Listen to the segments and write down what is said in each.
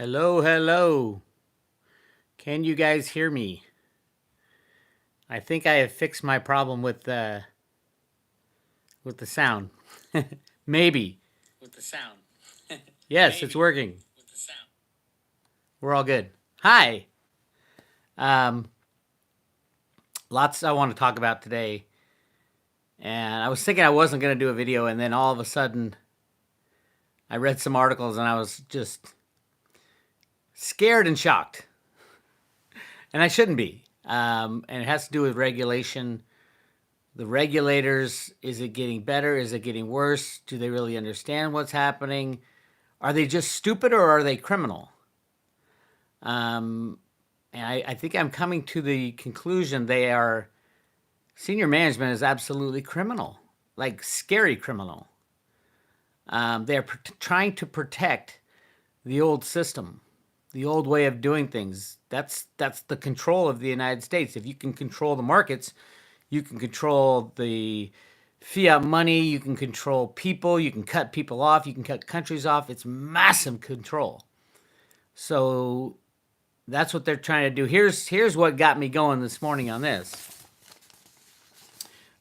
Hello, hello. Can you guys hear me? I think I have fixed my problem with the sound. Maybe. With the sound. Yes, Maybe. it's working. With the sound. We're all good. Hi. Lots I want to talk about today. And I was thinking I wasn't going to do a video, and then all of a sudden I read some articles and I was just scared and shocked. And I shouldn't be. And it has to do with regulation. The regulators, is it getting better? Is it getting worse? Do they really understand what's happening? Are they just stupid or are they criminal? And I think I'm coming to the conclusion senior management is absolutely criminal, like scary criminal. They're trying to protect the old system, the old way of doing things. That's the control of the United States. If you can control the markets, you can control the fiat money, you can control people, you can cut people off, you can cut countries off. It's massive control. So that's what they're trying to do. Here's what got me going this morning on this.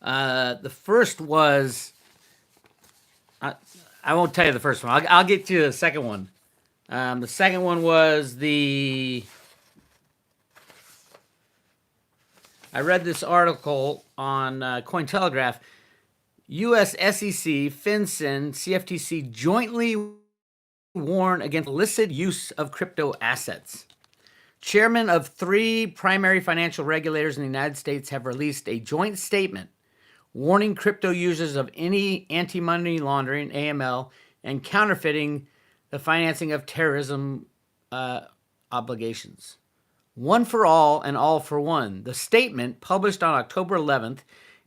The first was, I won't tell you the first one. I'll get to the second one. The second one was I read this article on Cointelegraph. U.S. SEC, FinCEN, CFTC jointly warn against illicit use of crypto assets. Chairmen of 3 primary financial regulators in the United States have released a joint statement warning crypto users of any anti-money laundering, AML, and counterfeiting the financing of terrorism obligations. One for all and all for one. The statement, published on October 11th,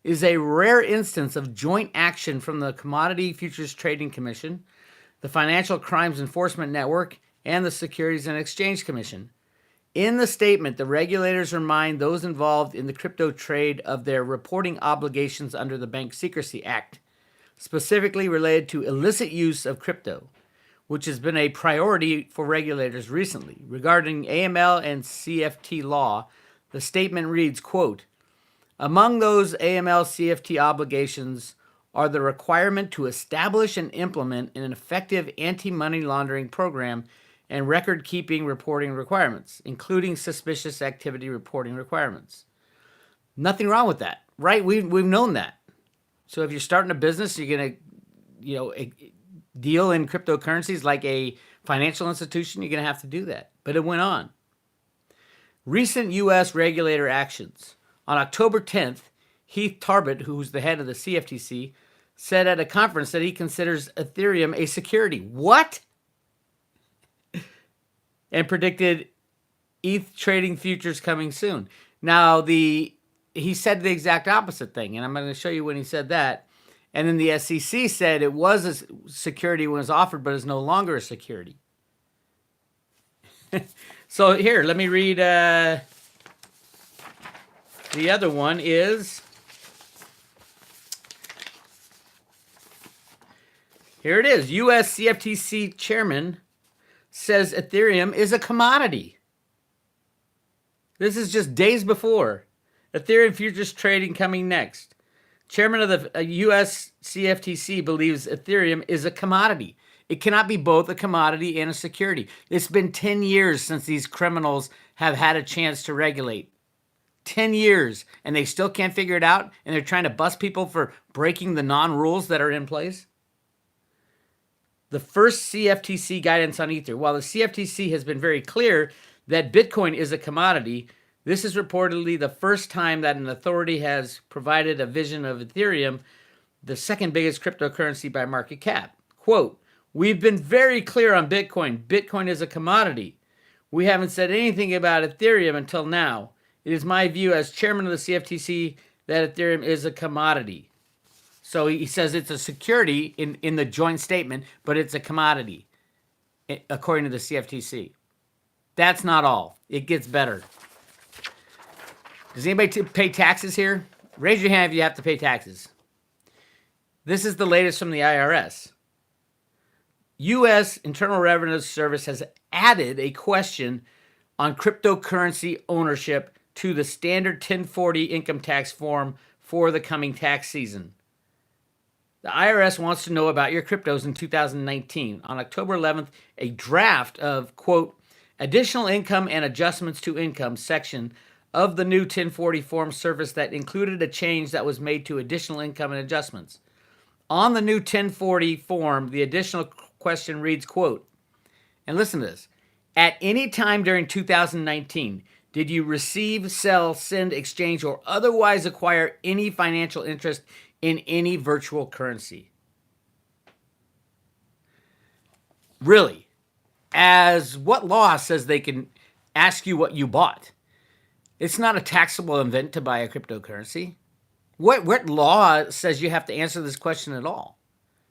is a rare instance of joint action from the Commodity Futures Trading Commission, the Financial Crimes Enforcement Network, and the Securities and Exchange Commission. In the statement, the regulators remind those involved in the crypto trade of their reporting obligations under the Bank Secrecy Act, specifically related to illicit use of crypto, which has been a priority for regulators recently. Regarding AML and CFT law, the statement reads, quote, among those AML CFT obligations are the requirement to establish and implement an effective anti-money laundering program and record-keeping reporting requirements, including suspicious activity reporting requirements. Nothing wrong with that, right? We've known that. So if you're starting a business, you're going to, deal in cryptocurrencies like a financial institution, you're going to have to do that. But it went on. Recent U.S. regulator actions. On October 10th, Heath Tarbett, who's the head of the CFTC, said at a conference that he considers Ethereum a security. What? And predicted ETH trading futures coming soon. Now, he said the exact opposite thing, and I'm going to show you when he said that. And then the SEC said it was a security when it was offered, but is no longer a security. So here, let me read. The other one is, here it is. U.S. CFTC chairman says Ethereum is a commodity. This is just days before. Ethereum futures trading coming next. Chairman of the U.S. CFTC believes Ethereum is a commodity. It cannot be both a commodity and a security. It's been 10 years since these criminals have had a chance to regulate. 10 years, and they still can't figure it out, and they're trying to bust people for breaking the non-rules that are in place. The first CFTC guidance on Ether. While the CFTC has been very clear that Bitcoin is a commodity, this is reportedly the first time that an authority has provided a vision of Ethereum, the second biggest cryptocurrency by market cap. Quote, we've been very clear on Bitcoin. Bitcoin is a commodity. We haven't said anything about Ethereum until now. It is my view as chairman of the CFTC that Ethereum is a commodity. So he says it's a security in the joint statement, but it's a commodity, according to the CFTC. That's not all. It gets better. Does anybody pay taxes here? Raise your hand if you have to pay taxes. This is the latest from the IRS. U.S. Internal Revenue Service has added a question on cryptocurrency ownership to the standard 1040 income tax form for the coming tax season. The IRS wants to know about your cryptos in 2019. On October 11th, a draft of, quote, additional income and adjustments to income section of the new 1040 form surfaced that included a change that was made to additional income and adjustments. On the new 1040 form, the additional question reads, quote, and listen to this, at any time during 2019, did you receive, sell, send, exchange, or otherwise acquire any financial interest in any virtual currency? Really? As what law says they can ask you what you bought? It's not a taxable event to buy a cryptocurrency. What law says you have to answer this question at all?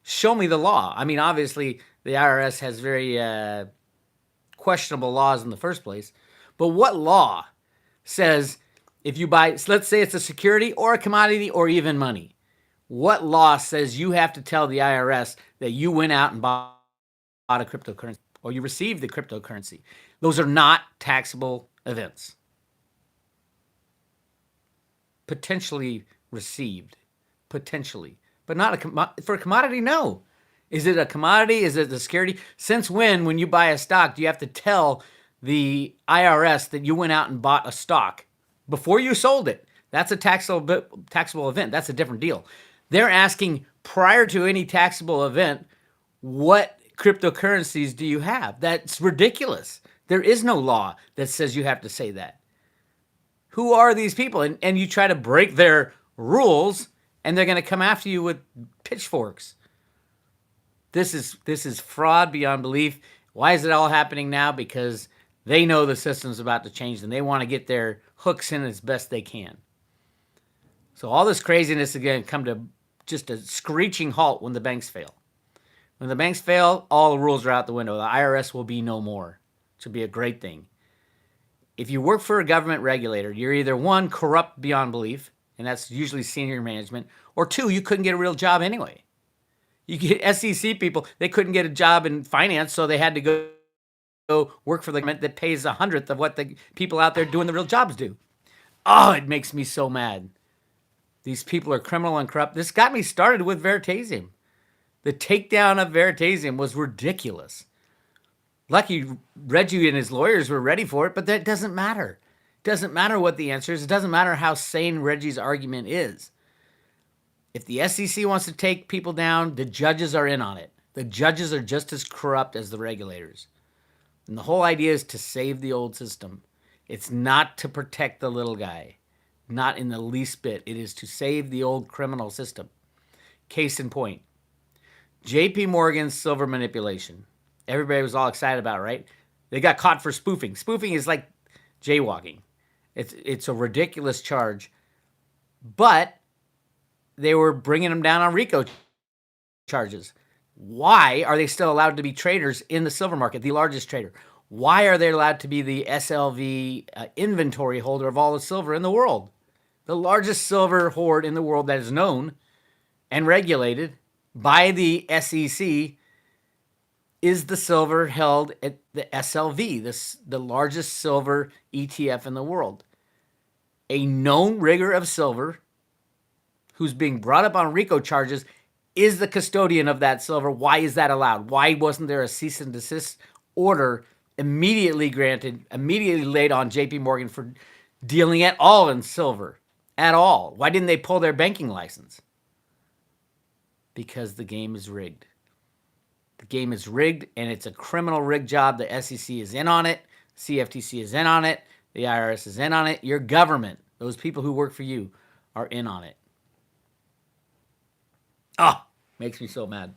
Show me the law. I mean, obviously, the IRS has very questionable laws in the first place. But what law says if you buy, let's say it's a security or a commodity or even money, what law says you have to tell the IRS that you went out and bought a cryptocurrency or you received the cryptocurrency? Those are not taxable events. Potentially received, potentially, but not for a commodity. No. Is it a commodity? Is it a security? Since when you buy a stock, do you have to tell the IRS that you went out and bought a stock before you sold it? That's a taxable event. That's a different deal. They're asking prior to any taxable event, what cryptocurrencies do you have? That's ridiculous. There is no law that says you have to say that. Who are these people? And you try to break their rules, and they're going to come after you with pitchforks. This is fraud beyond belief. Why is it all happening now? Because they know the system's about to change, and they want to get their hooks in as best they can. So all this craziness is going to come to just a screeching halt when the banks fail. When the banks fail, all the rules are out the window. The IRS will be no more. It should be a great thing. If you work for a government regulator, you're either one, corrupt beyond belief, and that's usually senior management, or two, you couldn't get a real job anyway. You get SEC people, they couldn't get a job in finance, so they had to go work for the government that pays 100th of what the people out there doing the real jobs do. Oh, it makes me so mad. These people are criminal and corrupt. This got me started with Veritasium. The takedown of Veritasium was ridiculous. Lucky Reggie and his lawyers were ready for it, but that doesn't matter. It doesn't matter what the answer is. It doesn't matter how sane Reggie's argument is. If the SEC wants to take people down, the judges are in on it. The judges are just as corrupt as the regulators. And the whole idea is to save the old system. It's not to protect the little guy. Not in the least bit. It is to save the old criminal system. Case in point. JP Morgan's silver manipulation. Everybody was all excited about it, right? They got caught for spoofing. Spoofing is like jaywalking. It's a ridiculous charge. But they were bringing them down on RICO charges. Why are they still allowed to be traders in the silver market, the largest trader? Why are they allowed to be the SLV inventory holder of all the silver in the world? The largest silver hoard in the world that is known and regulated by the SEC is the silver held at the SLV, the largest silver ETF in the world. A known rigger of silver who's being brought up on RICO charges is the custodian of that silver. Why is that allowed? Why wasn't there a cease and desist order immediately granted, immediately laid on JP Morgan for dealing at all in silver? At all. Why didn't they pull their banking license? Because the game is rigged. The game is rigged, and it's a criminal rig job. The SEC is in on it. CFTC is in on it. The IRS is in on it. Your government, those people who work for you, are in on it. Oh, makes me so mad.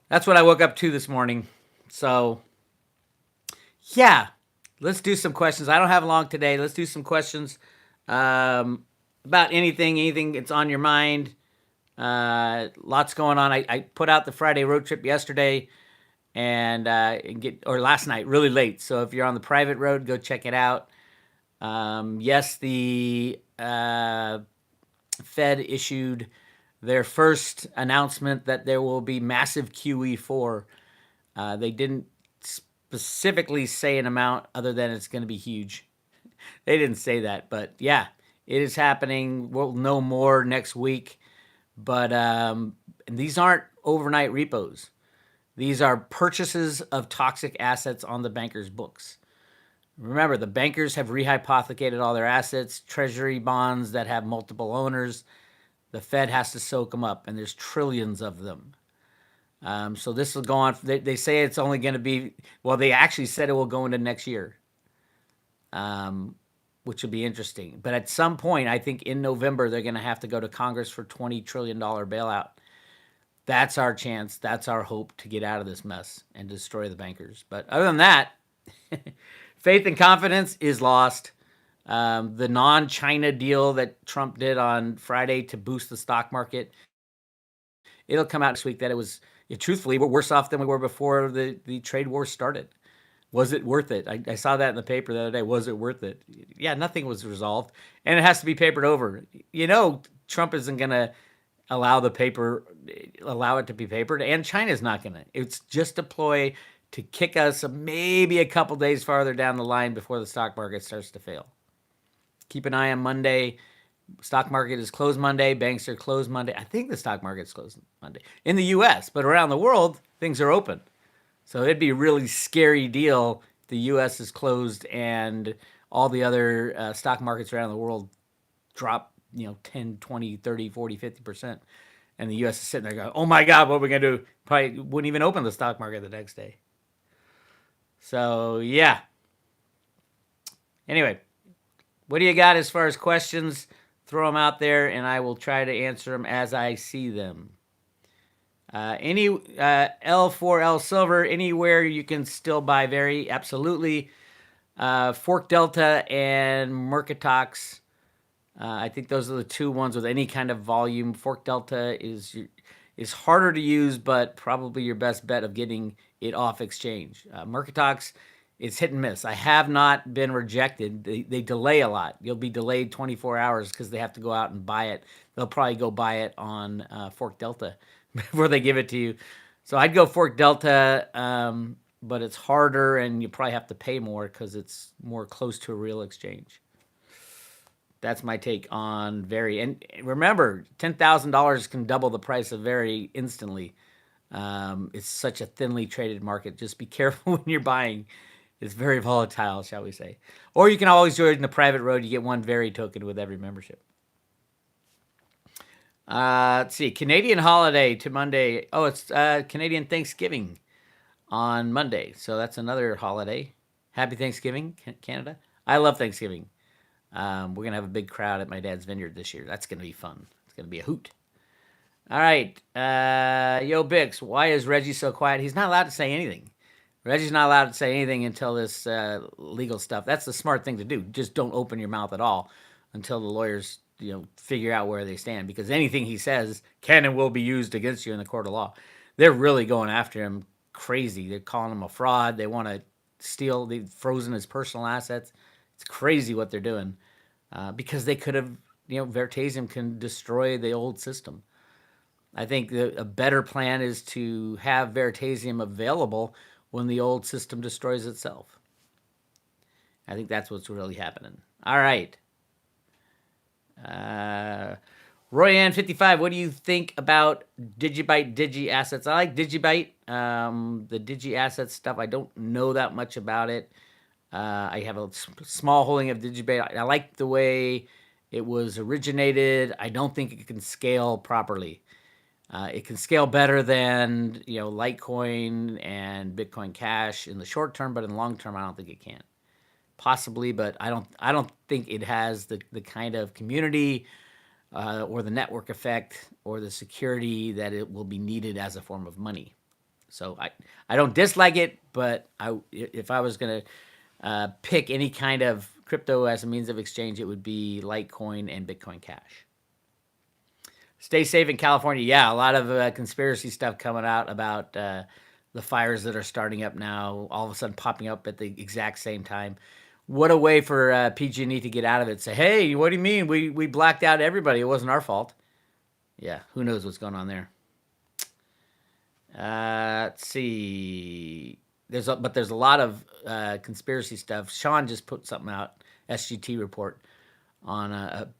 That's what I woke up to this morning. So, yeah, let's do some questions. I don't have long today. Let's do some questions about anything that's on your mind. Lots going on. I put out the Friday road trip yesterday and last night, really late. So if you're on the private road, go check it out. Yes, the Fed issued their first announcement that there will be massive QE4. They didn't specifically say an amount other than it's going to be huge. They didn't say that, but yeah, it is happening. We'll know more next week. But these aren't overnight repos. These are purchases of toxic assets on the bankers' books. Remember, the bankers have rehypothecated all their assets, treasury bonds that have multiple owners. The Fed has to soak them up, and there's trillions of them. So this will go on. They say it's only going to be, well, they actually said it will go into next year, which will be interesting. But at some point, I think in November, they're going to have to go to Congress for $20 trillion bailout. That's our chance. That's our hope to get out of this mess and destroy the bankers. But other than that, faith and confidence is lost. The non-China deal that Trump did on Friday to boost the stock market, it'll come out this week that it was, truthfully, we're worse off than we were before the trade war started. Was it worth it? I saw that in the paper the other day. Was it worth it? Yeah, nothing was resolved, and it has to be papered over. Trump isn't going to allow it to be papered, and China's not going to. It's just a ploy to kick us maybe a couple days farther down the line before the stock market starts to fail. Keep an eye on Monday. Stock market is closed Monday. Banks are closed Monday. I think the stock market's closed Monday in the U.S., but around the world, things are open. So it'd be a really scary deal if the U.S. is closed and all the other stock markets around the world drop 10, 20, 30, 40, 50%. And the U.S. is sitting there going, oh my God, what are we going to do? Probably wouldn't even open the stock market the next day. So, yeah. Anyway, what do you got as far as questions? Throw them out there, and I will try to answer them as I see them. Any L4L Silver, anywhere you can still buy very, absolutely. Fork Delta and Mercatox. I think those are the two ones with any kind of volume. Fork Delta is harder to use, but probably your best bet of getting it off exchange. Mercatox, it's hit and miss. I have not been rejected. They delay a lot. You'll be delayed 24 hours because they have to go out and buy it. They'll probably go buy it on Fork Delta before they give it to you. So I'd go Fork Delta, but it's harder and you probably have to pay more because it's more close to a real exchange. That's my take on Very. And remember, $10,000 can double the price of Very instantly. It's such a thinly traded market. Just be careful when you're buying. It's very volatile, shall we say. Or you can always join the private road. You get one Very token with every membership. Let's see. Canadian holiday to Monday. Oh, it's Canadian Thanksgiving on Monday. So that's another holiday. Happy Thanksgiving, Canada. I love Thanksgiving. We're going to have a big crowd at my dad's vineyard this year. That's going to be fun. It's going to be a hoot. All right. Yo, Bix, why is Reggie so quiet? He's not allowed to say anything. Reggie's not allowed to say anything until this legal stuff. That's the smart thing to do. Just don't open your mouth at all until the lawyers, figure out where they stand. Because anything he says can and will be used against you in the court of law. They're really going after him crazy. They're calling him a fraud. They want to steal. They've frozen his personal assets. It's crazy what they're doing because they could have, Veritasium can destroy the old system. I think a better plan is to have Veritasium available when the old system destroys itself. I think that's what's really happening. All right. Royan55, what do you think about Digibyte Digi assets? I like Digibyte. The Digi assets stuff, I don't know that much about it. I have a small holding of Digibyte. I like the way it was originated. I don't think it can scale properly. It can scale better than Litecoin and Bitcoin Cash in the short term, but in the long term, I don't think it can. Possibly, but I don't think it has the kind of community or the network effect or the security that it will be needed as a form of money. So I don't dislike it, but if I was going to pick any kind of crypto as a means of exchange, it would be Litecoin and Bitcoin Cash. Stay safe in California. Yeah, a lot of conspiracy stuff coming out about the fires that are starting up now, all of a sudden popping up at the exact same time. What a way for PG&E to get out of it. Say, hey, what do you mean? We blacked out everybody. It wasn't our fault. Yeah, who knows what's going on there. Let's see. There's a lot of conspiracy stuff. Sean just put something out, SGT report, on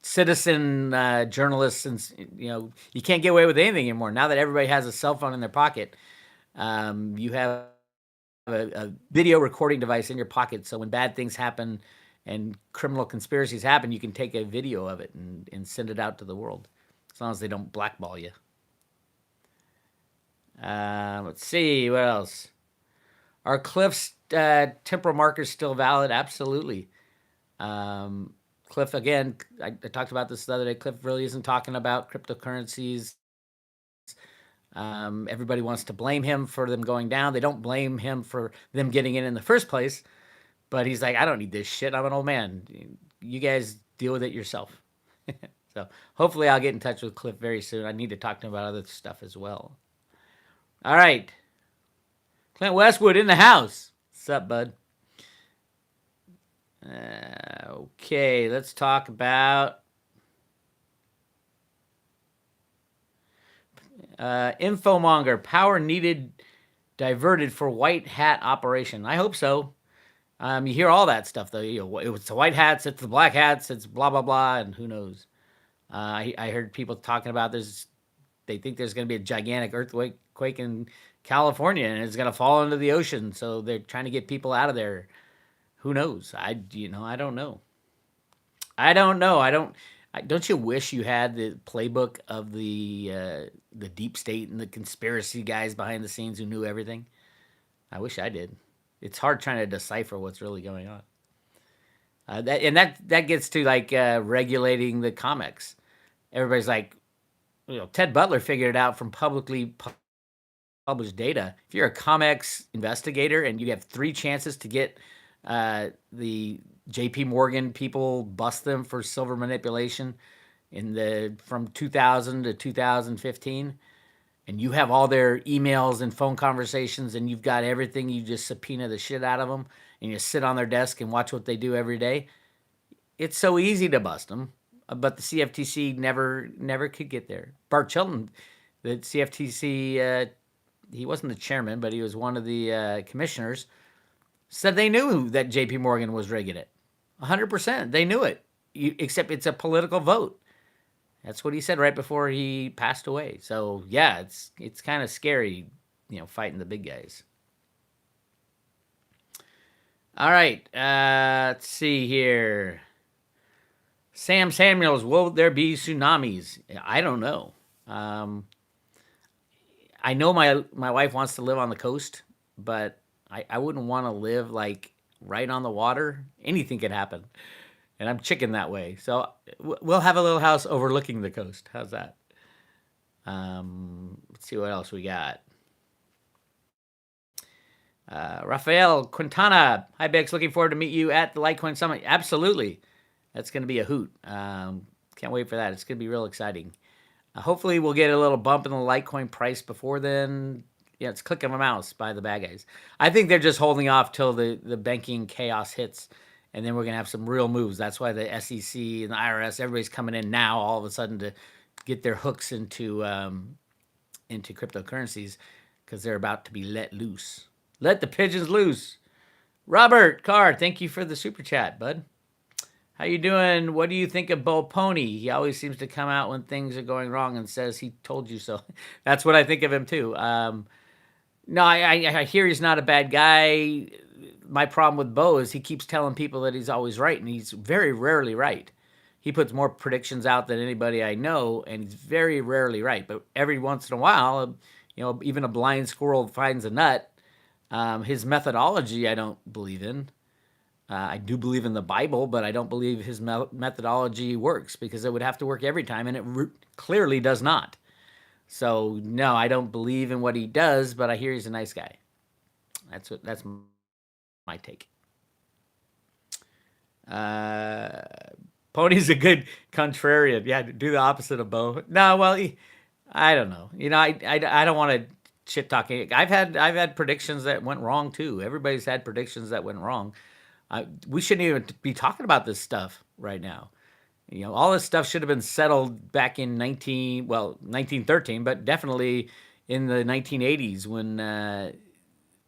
citizen journalists, and you can't get away with anything anymore. Now that everybody has a cell phone in their pocket, you have a video recording device in your pocket. So when bad things happen and criminal conspiracies happen, you can take a video of it and send it out to the world, as long as they don't blackball you. Let's see, what else? Are Cliff's temporal markers still valid? Absolutely. Cliff, again, I talked about this the other day. Cliff really isn't talking about cryptocurrencies. Everybody wants to blame him for them going down. They don't blame him for them getting in the first place. But he's like, I don't need this shit. I'm an old man. You guys deal with it yourself. So hopefully I'll get in touch with Cliff very soon. I need to talk to him about other stuff as well. All right. Clint Westwood in the house. What's up, bud? Okay, let's talk about Infomonger. Power needed diverted for white hat operation. I hope so. You hear all that stuff, though. It's the white hats, it's the black hats, it's blah, blah, blah, and who knows. I heard people talking about they think there's going to be a gigantic earthquake in California, and it's going to fall into the ocean, so they're trying to get people out of there. Who knows? I don't know. Don't you wish you had the playbook of the deep state and the conspiracy guys behind the scenes who knew everything? I wish I did. It's hard trying to decipher what's really going on. That gets to like regulating the comics. Everybody's like, Ted Butler figured it out from publicly published data. If you're a COMEX investigator and you have 3 chances to get the JP Morgan people, bust them for silver manipulation from 2000 to 2015, and you have all their emails and phone conversations, and you've got everything, you just subpoena the shit out of them, and you sit on their desk and watch what they do every day. It's so easy to bust them, but the CFTC never could get there. Bart Chilton, the CFTC, he wasn't the chairman, but he was one of the commissioners, said they knew that JP Morgan was rigging it. 100%. They knew it, except it's a political vote. That's what he said right before he passed away. So, yeah, it's kind of scary, fighting the big guys. All right, let's see here. Sam Samuels, will there be tsunamis? I don't know. I know my wife wants to live on the coast, but I wouldn't want to live like right on the water. Anything could happen. And I'm chicken that way. So we'll have a little house overlooking the coast. How's that? Let's see what else we got. Rafael Quintana. Hi, Bex. Looking forward to meet you at the Litecoin Summit. Absolutely. That's going to be a hoot. Can't wait for that. It's going to be real exciting. Hopefully we'll get a little bump in the Litecoin price before then. Yeah, it's click of a mouse by the bad guys. I think they're just holding off till the banking chaos hits, and then we're going to have some real moves. That's why the SEC and the IRS, everybody's coming in now all of a sudden to get their hooks into cryptocurrencies, because they're about to be let loose. Let the pigeons loose. Robert Carr, thank you for the super chat, bud. How you doing? What do you think of Bo Pony? He always seems to come out when things are going wrong and says he told you so. That's what I think of him too. No, I hear he's not a bad guy. My problem with Bo is he keeps telling people that he's always right, and he's very rarely right. He puts more predictions out than anybody I know, and he's very rarely right. But every once in a while, even a blind squirrel finds a nut. His methodology, I don't believe in. I do believe in the Bible, but I don't believe his methodology works, because it would have to work every time, and it clearly does not. So, no, I don't believe in what he does, but I hear he's a nice guy. That's my take. Pony's a good contrarian. Yeah, do the opposite of Bo. No, well, I don't know. I don't want to shit talking. I've had predictions that went wrong too. Everybody's had predictions that went wrong. We shouldn't even be talking about this stuff right now. All this stuff should have been settled back in 1913, but definitely in the 1980s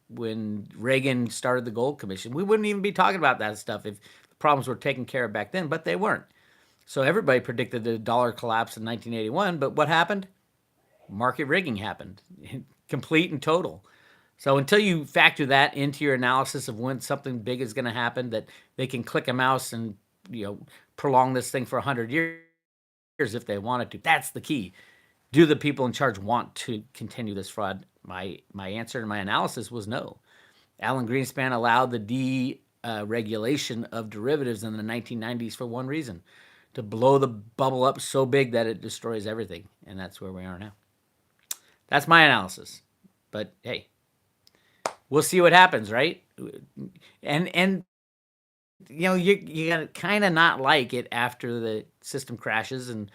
when Reagan started the Gold Commission. We wouldn't even be talking about that stuff if the problems were taken care of back then, but they weren't. So everybody predicted the dollar collapse in 1981, but what happened? Market rigging happened, complete and total. So until you factor that into your analysis of when something big is going to happen, that they can click a mouse and prolong this thing for 100 years if they wanted to. That's the key. Do the people in charge want to continue this fraud? My answer to my analysis was no. Alan Greenspan allowed the deregulation of derivatives in the 1990s for one reason: to blow the bubble up so big that it destroys everything. And that's where we are now. That's my analysis. But hey, we'll see what happens, right? And you gotta kind of not like it after the system crashes, and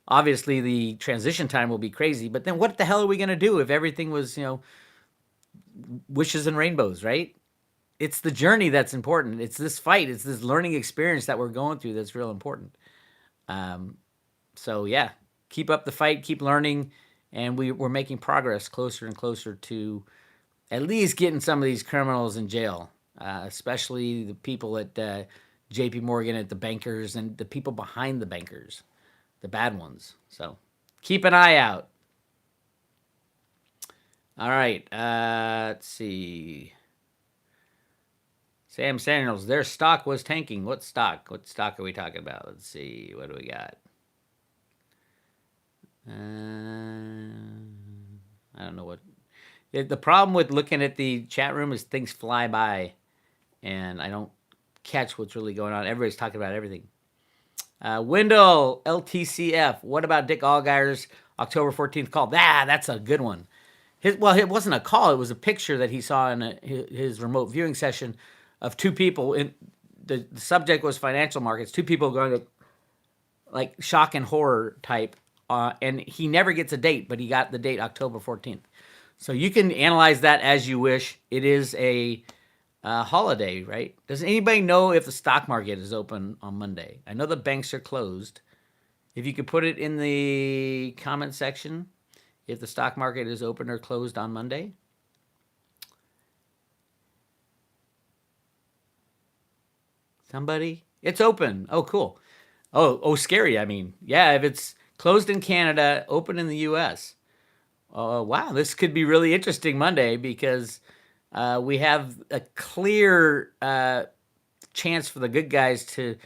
obviously the transition time will be crazy. But then what the hell are we gonna do if everything was wishes and rainbows, right? It's the journey that's important. It's this fight. It's this learning experience that we're going through that's real important. So yeah, keep up the fight, keep learning, and we're making progress closer and closer to at least getting some of these criminals in jail, especially the people at J.P. Morgan, at the bankers, and the people behind the bankers, the bad ones. So keep an eye out. All right, let's see. Sam Samuels, their stock was tanking. What stock? What stock are we talking about? Let's see. What do we got? I don't know what. The problem with looking at the chat room is things fly by, and I don't catch what's really going on. Everybody's talking about everything. Wendell, LTCF. What about Dick Allgire's October 14th call? That's a good one. It wasn't a call. It was a picture that he saw in his remote viewing session of two people. The subject was financial markets. Two people going to like shock and horror type. And he never gets a date, but he got the date October 14th. So you can analyze that as you wish. It is a holiday, right? Does anybody know if the stock market is open on Monday? I know the banks are closed. If you could put it in the comment section, if the stock market is open or closed on Monday. Somebody? It's open. Oh, cool. Oh, scary. I mean, yeah, if it's closed in Canada, open in the U.S. Wow, this could be really interesting Monday because we have a clear chance for the good guys to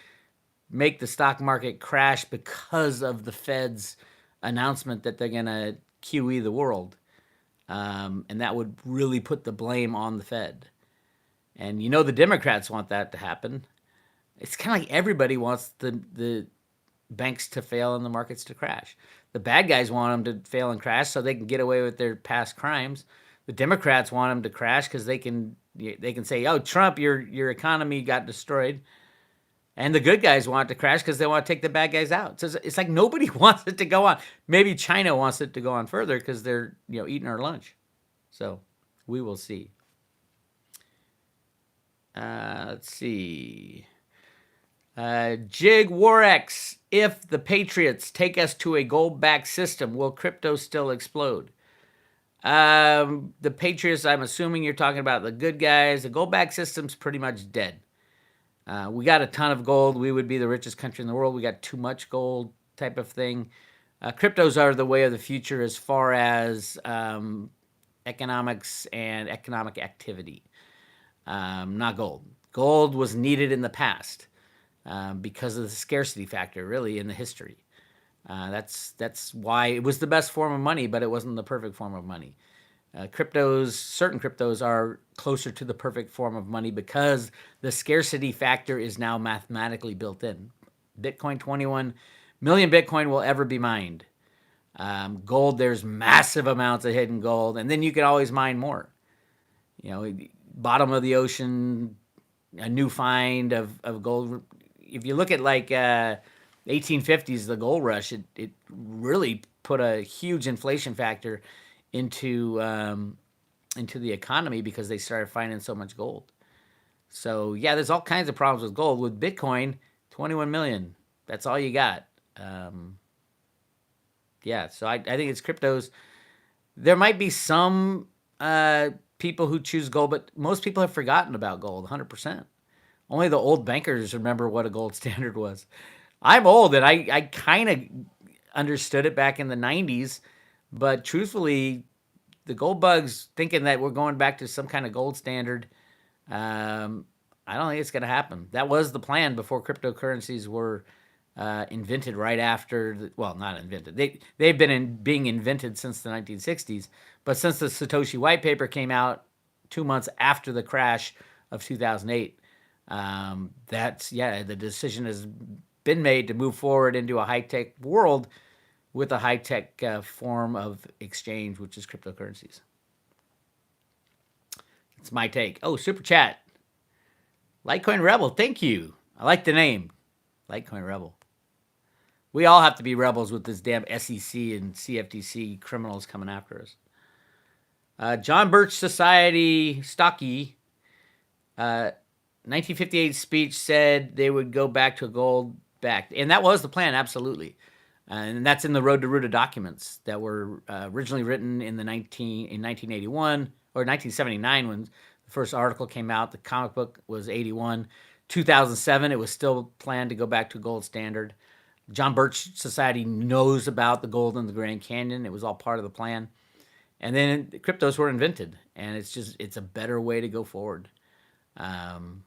make the stock market crash because of the Fed's announcement that they're going to QE the world. And that would really put the blame on the Fed. And the Democrats want that to happen. It's kind of like everybody wants the banks to fail and the markets to crash. The bad guys want them to fail and crash so they can get away with their past crimes. The Democrats want them to crash because they can say, "Oh, Trump, your economy got destroyed," and the good guys want it to crash because they want to take the bad guys out. So it's like nobody wants it to go on. Maybe China wants it to go on further because they're eating our lunch. So we will see. Let's see. Jig Warex, if the Patriots take us to a gold-backed system, will crypto still explode? The Patriots, I'm assuming you're talking about the good guys. The gold-backed system's pretty much dead. We got a ton of gold. We would be the richest country in the world. We got too much gold type of thing. Cryptos are the way of the future as far as economics and economic activity. Not gold. Gold was needed in the past. Because of the scarcity factor, really, in the history. That's why it was the best form of money, but it wasn't the perfect form of money. Certain cryptos are closer to the perfect form of money because the scarcity factor is now mathematically built in. Bitcoin, 21 million Bitcoin will ever be mined. Gold, there's massive amounts of hidden gold, and then you can always mine more. Bottom of the ocean, a new find of gold. If you look at like 1850s, the gold rush, it really put a huge inflation factor into the economy because they started finding so much gold. So yeah, there's all kinds of problems with gold. With Bitcoin, 21 million. That's all you got. Yeah, so I think it's cryptos. There might be some people who choose gold, but most people have forgotten about gold 100%. Only the old bankers remember what a gold standard was. I'm old, and I kind of understood it back in the 90s, but truthfully, the gold bugs thinking that we're going back to some kind of gold standard, I don't think it's going to happen. That was the plan before cryptocurrencies were invented right after, well, not invented. They've been being invented since the 1960s, but since the Satoshi white paper came out 2 months after the crash of 2008, the decision has been made to move forward into a high-tech world with a high-tech form of exchange, which is cryptocurrencies. That's my take. Oh, super chat. Litecoin Rebel, thank you. I like the name, Litecoin Rebel. We all have to be rebels with this damn SEC and CFTC criminals coming after us. John Birch Society Stocky, 1958 speech said they would go back to gold backed. And that was the plan, absolutely. And that's in the Road to Ruta documents that were originally written in 1981 or 1979 when the first article came out. The comic book was 81. 2007, it was still planned to go back to gold standard. John Birch Society knows about the gold in the Grand Canyon. It was all part of the plan. And then cryptos were invented, and it's a better way to go forward. And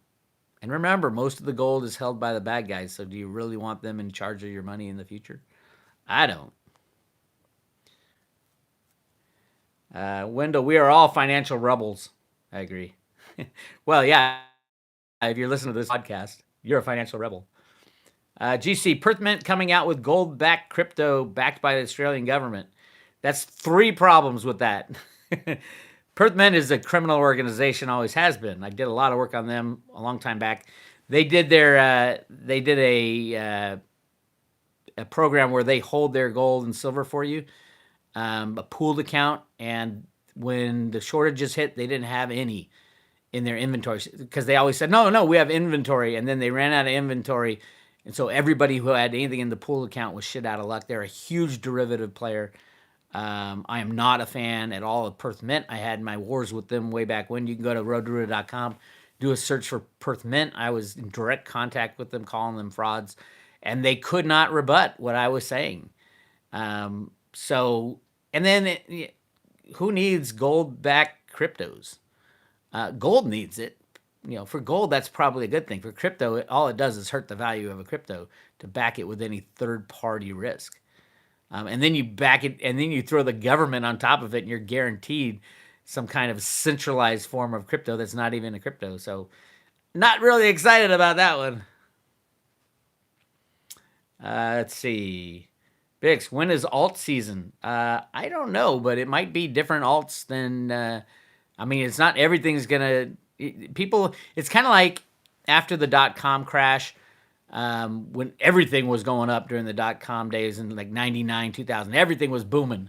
remember, most of the gold is held by the bad guys, so do you really want them in charge of your money in the future? I don't. Wendell, we are all financial rebels. I agree. Well, yeah, if you're listening to this podcast, you're a financial rebel. GC, Perth Mint coming out with gold-backed crypto backed by the Australian government. That's 3 problems with that. Perth Mint is a criminal organization, always has been. I did a lot of work on them a long time back. They did a program where they hold their gold and silver for you, a pooled account, and when the shortages hit, they didn't have any in their inventory because they always said, no, we have inventory, and then they ran out of inventory, and so everybody who had anything in the pool account was shit out of luck. They're a huge derivative player. I am not a fan at all of Perth Mint. I had my wars with them way back when. You can go to roadruta.com, do a search for Perth Mint. I was in direct contact with them, calling them frauds, and they could not rebut what I was saying. Who needs gold-backed cryptos? Gold needs it. For gold, that's probably a good thing. For crypto, all it does is hurt the value of a crypto to back it with any third-party risk. And then you back it, and then you throw the government on top of it, and you're guaranteed some kind of centralized form of crypto that's not even a crypto. So not really excited about that one. Let's see. Bix, when is alt season? I don't know, but it might be different alts than... it's not everything's going to... It's kind of like after the dot-com crash, when everything was going up during the dot-com days in like 99, 2000. Everything was booming.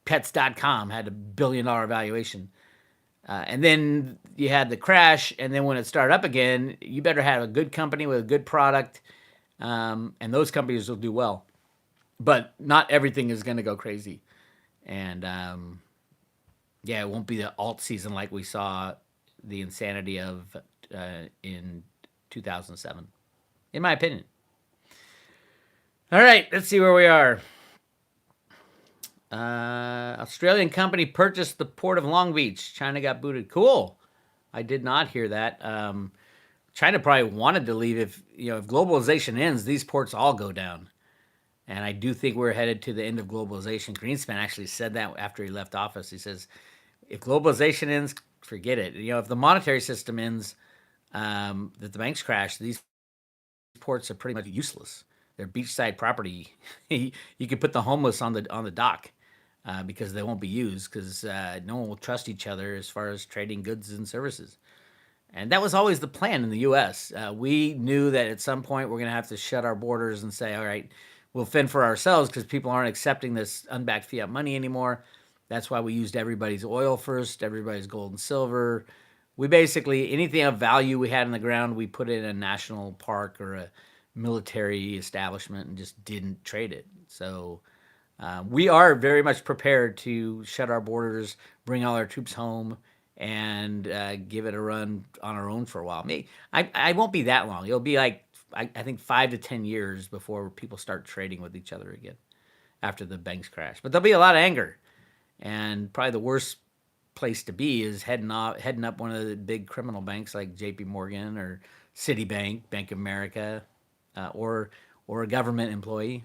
Pets.com had $1 billion valuation. And then you had the crash, and then when it started up again, you better have a good company with a good product, and those companies will do well. But not everything is going to go crazy. And, it won't be the alt season like we saw the insanity of in 2007, in my opinion. All right, let's see where we are. Australian company purchased the port of Long Beach. China got booted. Cool. I did not hear that. China probably wanted to leave. If globalization ends, these ports all go down. And I do think we're headed to the end of globalization. Greenspan actually said that after he left office. He says, if globalization ends, forget it. If the monetary system ends, that the banks crash, these ports are pretty much useless. They're beachside property. You could put the homeless on the dock because they won't be used because no one will trust each other as far as trading goods and services. And that was always the plan in the U.S. We knew that at some point we're going to have to shut our borders and say, all right, we'll fend for ourselves because people aren't accepting this unbacked fiat money anymore. That's why we used everybody's oil first, everybody's gold and silver. We basically, anything of value we had in the ground, we put it in a national park or a military establishment and just didn't trade it. So we are very much prepared to shut our borders, bring all our troops home, and give it a run on our own for a while. I won't be that long. It'll be like, I think 5 to 10 years before people start trading with each other again after the banks crash. But there'll be a lot of anger. And probably the worst place to be is heading up one of the big criminal banks like J.P. Morgan or Citibank, Bank of America, or a government employee,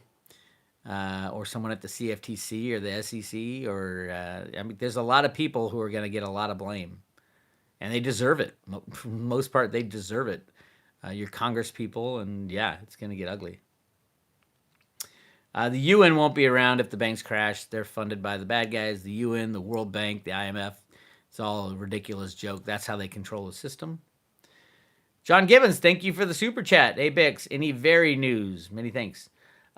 or someone at the CFTC or the SEC, or I mean, there's a lot of people who are going to get a lot of blame, and they deserve it. For the most part, they deserve it. Your Congress people, and yeah, it's going to get ugly. The UN won't be around if the banks crash. They're funded by the bad guys. The UN, the World Bank, the IMF. It's all a ridiculous joke. That's how they control the system. John Gibbons, thank you for the super chat. Hey, Bix, any very news? Many thanks.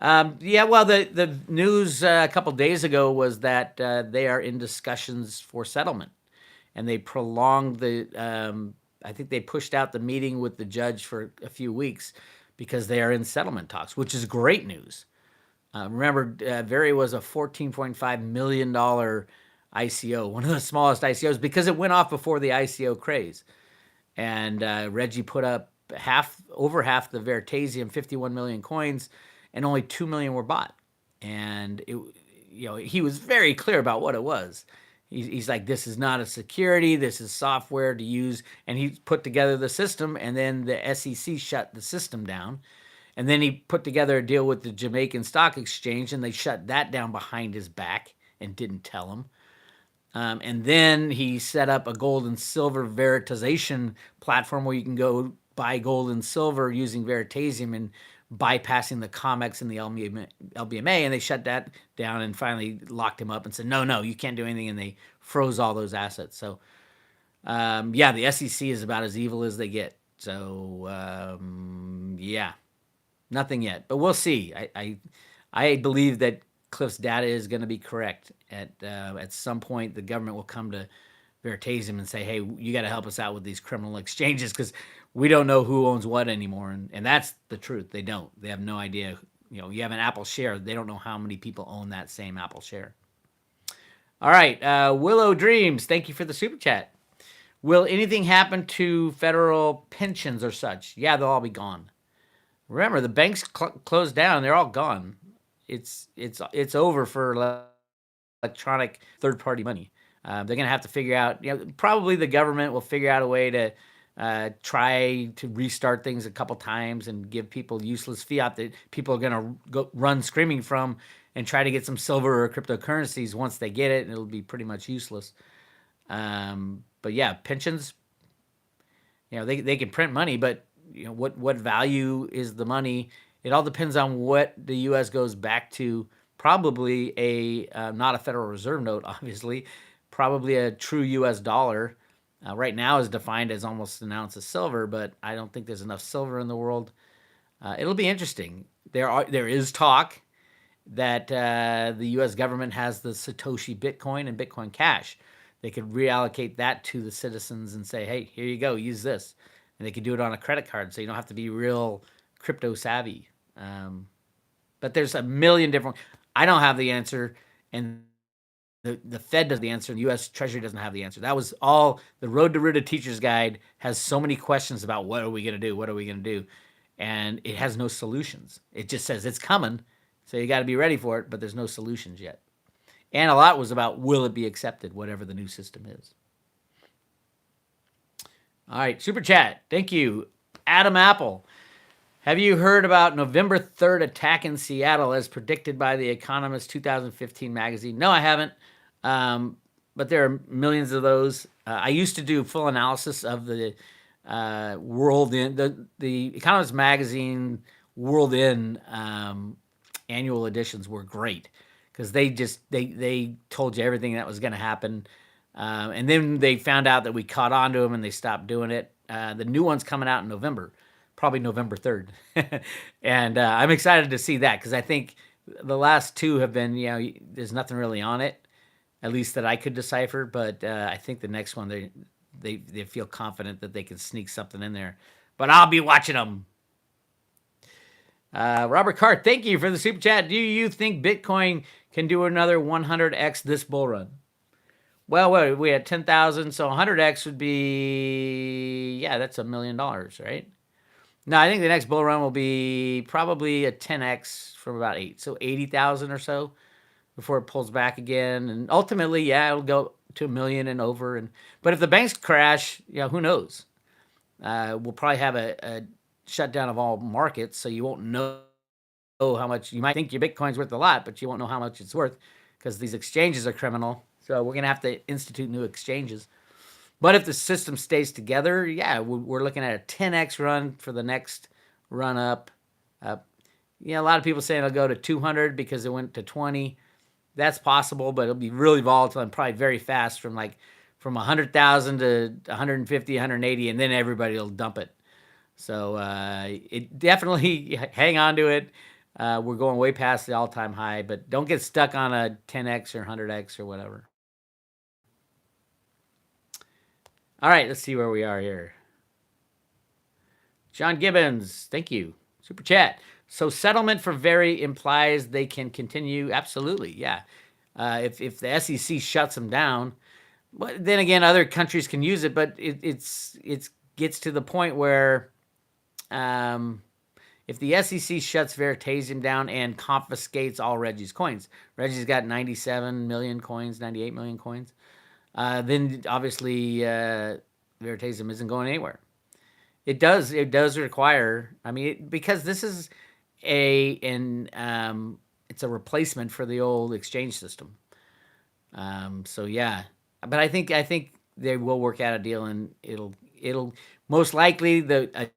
Yeah, well, the news a couple days ago was that they are in discussions for settlement. And they prolonged I think they pushed out the meeting with the judge for a few weeks because they are in settlement talks, which is great news. Remember, Very was a $14.5 million ICO, one of the smallest ICOs, because it went off before the ICO craze. And Reggie put up over half the Veritasium, 51 million coins, and only 2 million were bought. And he was very clear about what it was. He's like, this is not a security, this is software to use. And he put together the system, and then the SEC shut the system down. And then he put together a deal with the Jamaican Stock Exchange, and they shut that down behind his back and didn't tell him. And then he set up a gold and silver veritization platform where you can go buy gold and silver using Veritasium and bypassing the COMEX and the LBMA. And they shut that down and finally locked him up and said, no, you can't do anything. And they froze all those assets. So, yeah, the SEC is about as evil as they get. So, yeah. Nothing yet, but we'll see. I believe that Cliff's data is going to be correct. At some point, the government will come to Veritasium and say, hey, you got to help us out with these criminal exchanges because we don't know who owns what anymore. And that's the truth. They don't. They have no idea. You have an Apple share. They don't know how many people own that same Apple share. All right. Willow Dreams, thank you for the super chat. Will anything happen to federal pensions or such? Yeah, they'll all be gone. Remember, the banks closed down. They're all gone. It's over for electronic third-party money. They're going to have to figure out, probably the government will figure out a way to try to restart things a couple times and give people useless fiat that people are going to go run screaming from and try to get some silver or cryptocurrencies. Once they get it, it'll be pretty much useless. But yeah, pensions, they can print money, but what value is the money? It all depends on what the U.S. goes back to. Probably not a Federal Reserve note, obviously. Probably a true U.S. dollar. Right now is defined as almost an ounce of silver, but I don't think there's enough silver in the world. It'll be interesting. There is talk that the U.S. government has the Satoshi Bitcoin and Bitcoin Cash. They could reallocate that to the citizens and say, hey, here you go, use this. And they could do it on a credit card, so you don't have to be real crypto savvy. But there's a million different. I don't have the answer, and the Fed doesn't have the answer, and the U.S. Treasury doesn't have the answer. That was all. The Road to Ruta Teacher's Guide has so many questions about what are we going to do? What are we going to do? And it has no solutions. It just says it's coming, so you got to be ready for it, but there's no solutions yet. And a lot was about will it be accepted, whatever the new system is. All right, super chat. Thank you, Adam Apple. Have you heard about November 3rd attack in Seattle as predicted by the Economist 2015 magazine? No, I haven't. But there are millions of those. I used to do full analysis of the World In, the Economist magazine World In annual editions were great because they told you everything that was going to happen. And then they found out that we caught on to them and they stopped doing it. The new one's coming out in November. Probably November 3rd. And I'm excited to see that because I think the last two have been, there's nothing really on it, at least that I could decipher. But I think the next one, they feel confident that they can sneak something in there. But I'll be watching them. Robert Carr, thank you for the super chat. Do you think Bitcoin can do another 100x this bull run? Well, we had 10,000, so 100x would be, yeah, that's $1 million, right? No, I think the next bull run will be probably a 10x from about 8, so 80,000 or so before it pulls back again. And ultimately, yeah, it'll go to 1 million and over. But if the banks crash, who knows? We'll probably have a shutdown of all markets, so you won't know how much. You might think your Bitcoin's worth a lot, but you won't know how much it's worth because these exchanges are criminal. So we're going to have to institute new exchanges. But if the system stays together, yeah, we're looking at a 10x run for the next run up. A lot of people saying it'll go to 200 because it went to 20. That's possible, but it'll be really volatile and probably very fast from 100,000 to 150, 180, and then everybody will dump it. So it definitely hang on to it. We're going way past the all-time high, but don't get stuck on a 10x or 100x or whatever. All right, let's see where we are here. John Gibbons, thank you. Super chat. So settlement for very implies they can continue? Absolutely, yeah. If the SEC shuts them down, but then again, other countries can use it, but it gets to the point where if the SEC shuts Veritasium down and confiscates all Reggie's coins, Reggie's got 97 million coins, 98 million coins, then obviously Veritasium isn't going anywhere. It does require, because this is it's a replacement for the old exchange system. So yeah, but I think they will work out a deal, and it'll most likely a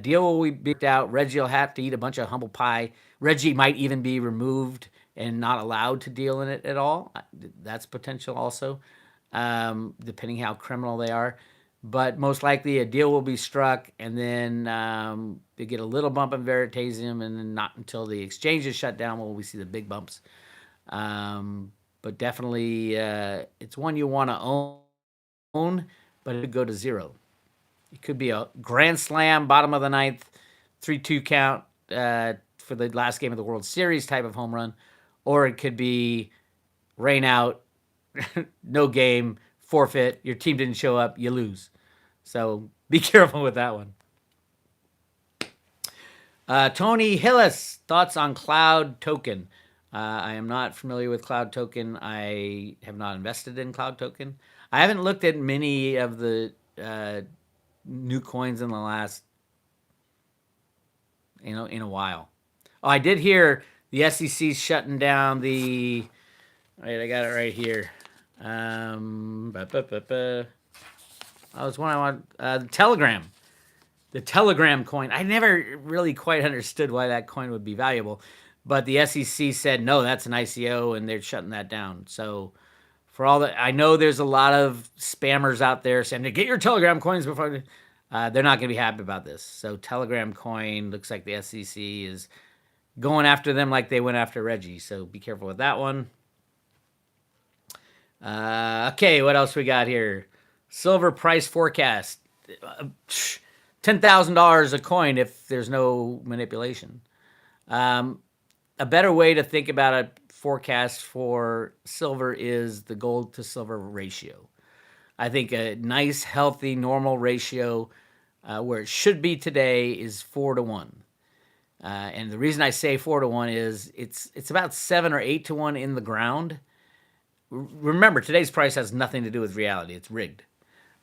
deal will be worked out. Reggie will have to eat a bunch of humble pie. Reggie might even be removed and not allowed to deal in it at all. That's potential also, depending how criminal they are. But most likely a deal will be struck, and then they get a little bump in Veritasium, and then not until the exchange is shut down will we see the big bumps. But definitely it's one you want to own, but it could go to zero. It could be a grand slam, bottom of the ninth, 3-2 count for the last game of the World Series type of home run, or it could be rain out, no game, forfeit, your team didn't show up, you lose. So be careful with that one. Tony Hillis, thoughts on Cloud Token? I am not familiar with Cloud Token. I have not invested in Cloud Token. I haven't looked at many of the new coins in the last, in a while. Oh, I did hear the SEC's shutting down the. Wait, I got it right here. I was one I want. The Telegram. The Telegram coin. I never really quite understood why that coin would be valuable, but the SEC said no, that's an ICO, and they're shutting that down. So, for all that, I know there's a lot of spammers out there saying, "Get your Telegram coins before." They're not going to be happy about this. So, Telegram coin looks like the SEC is going after them like they went after Reggie. So, be careful with that one. Okay, what else we got here? Silver price forecast. $10,000 a coin if there's no manipulation. A better way to think about a forecast for silver is the gold to silver ratio. I think a nice, healthy, normal ratio where it should be today is 4-1. And the reason I say 4-1 is it's about 7 or 8-1 in the ground. Remember, today's price has nothing to do with reality. It's rigged.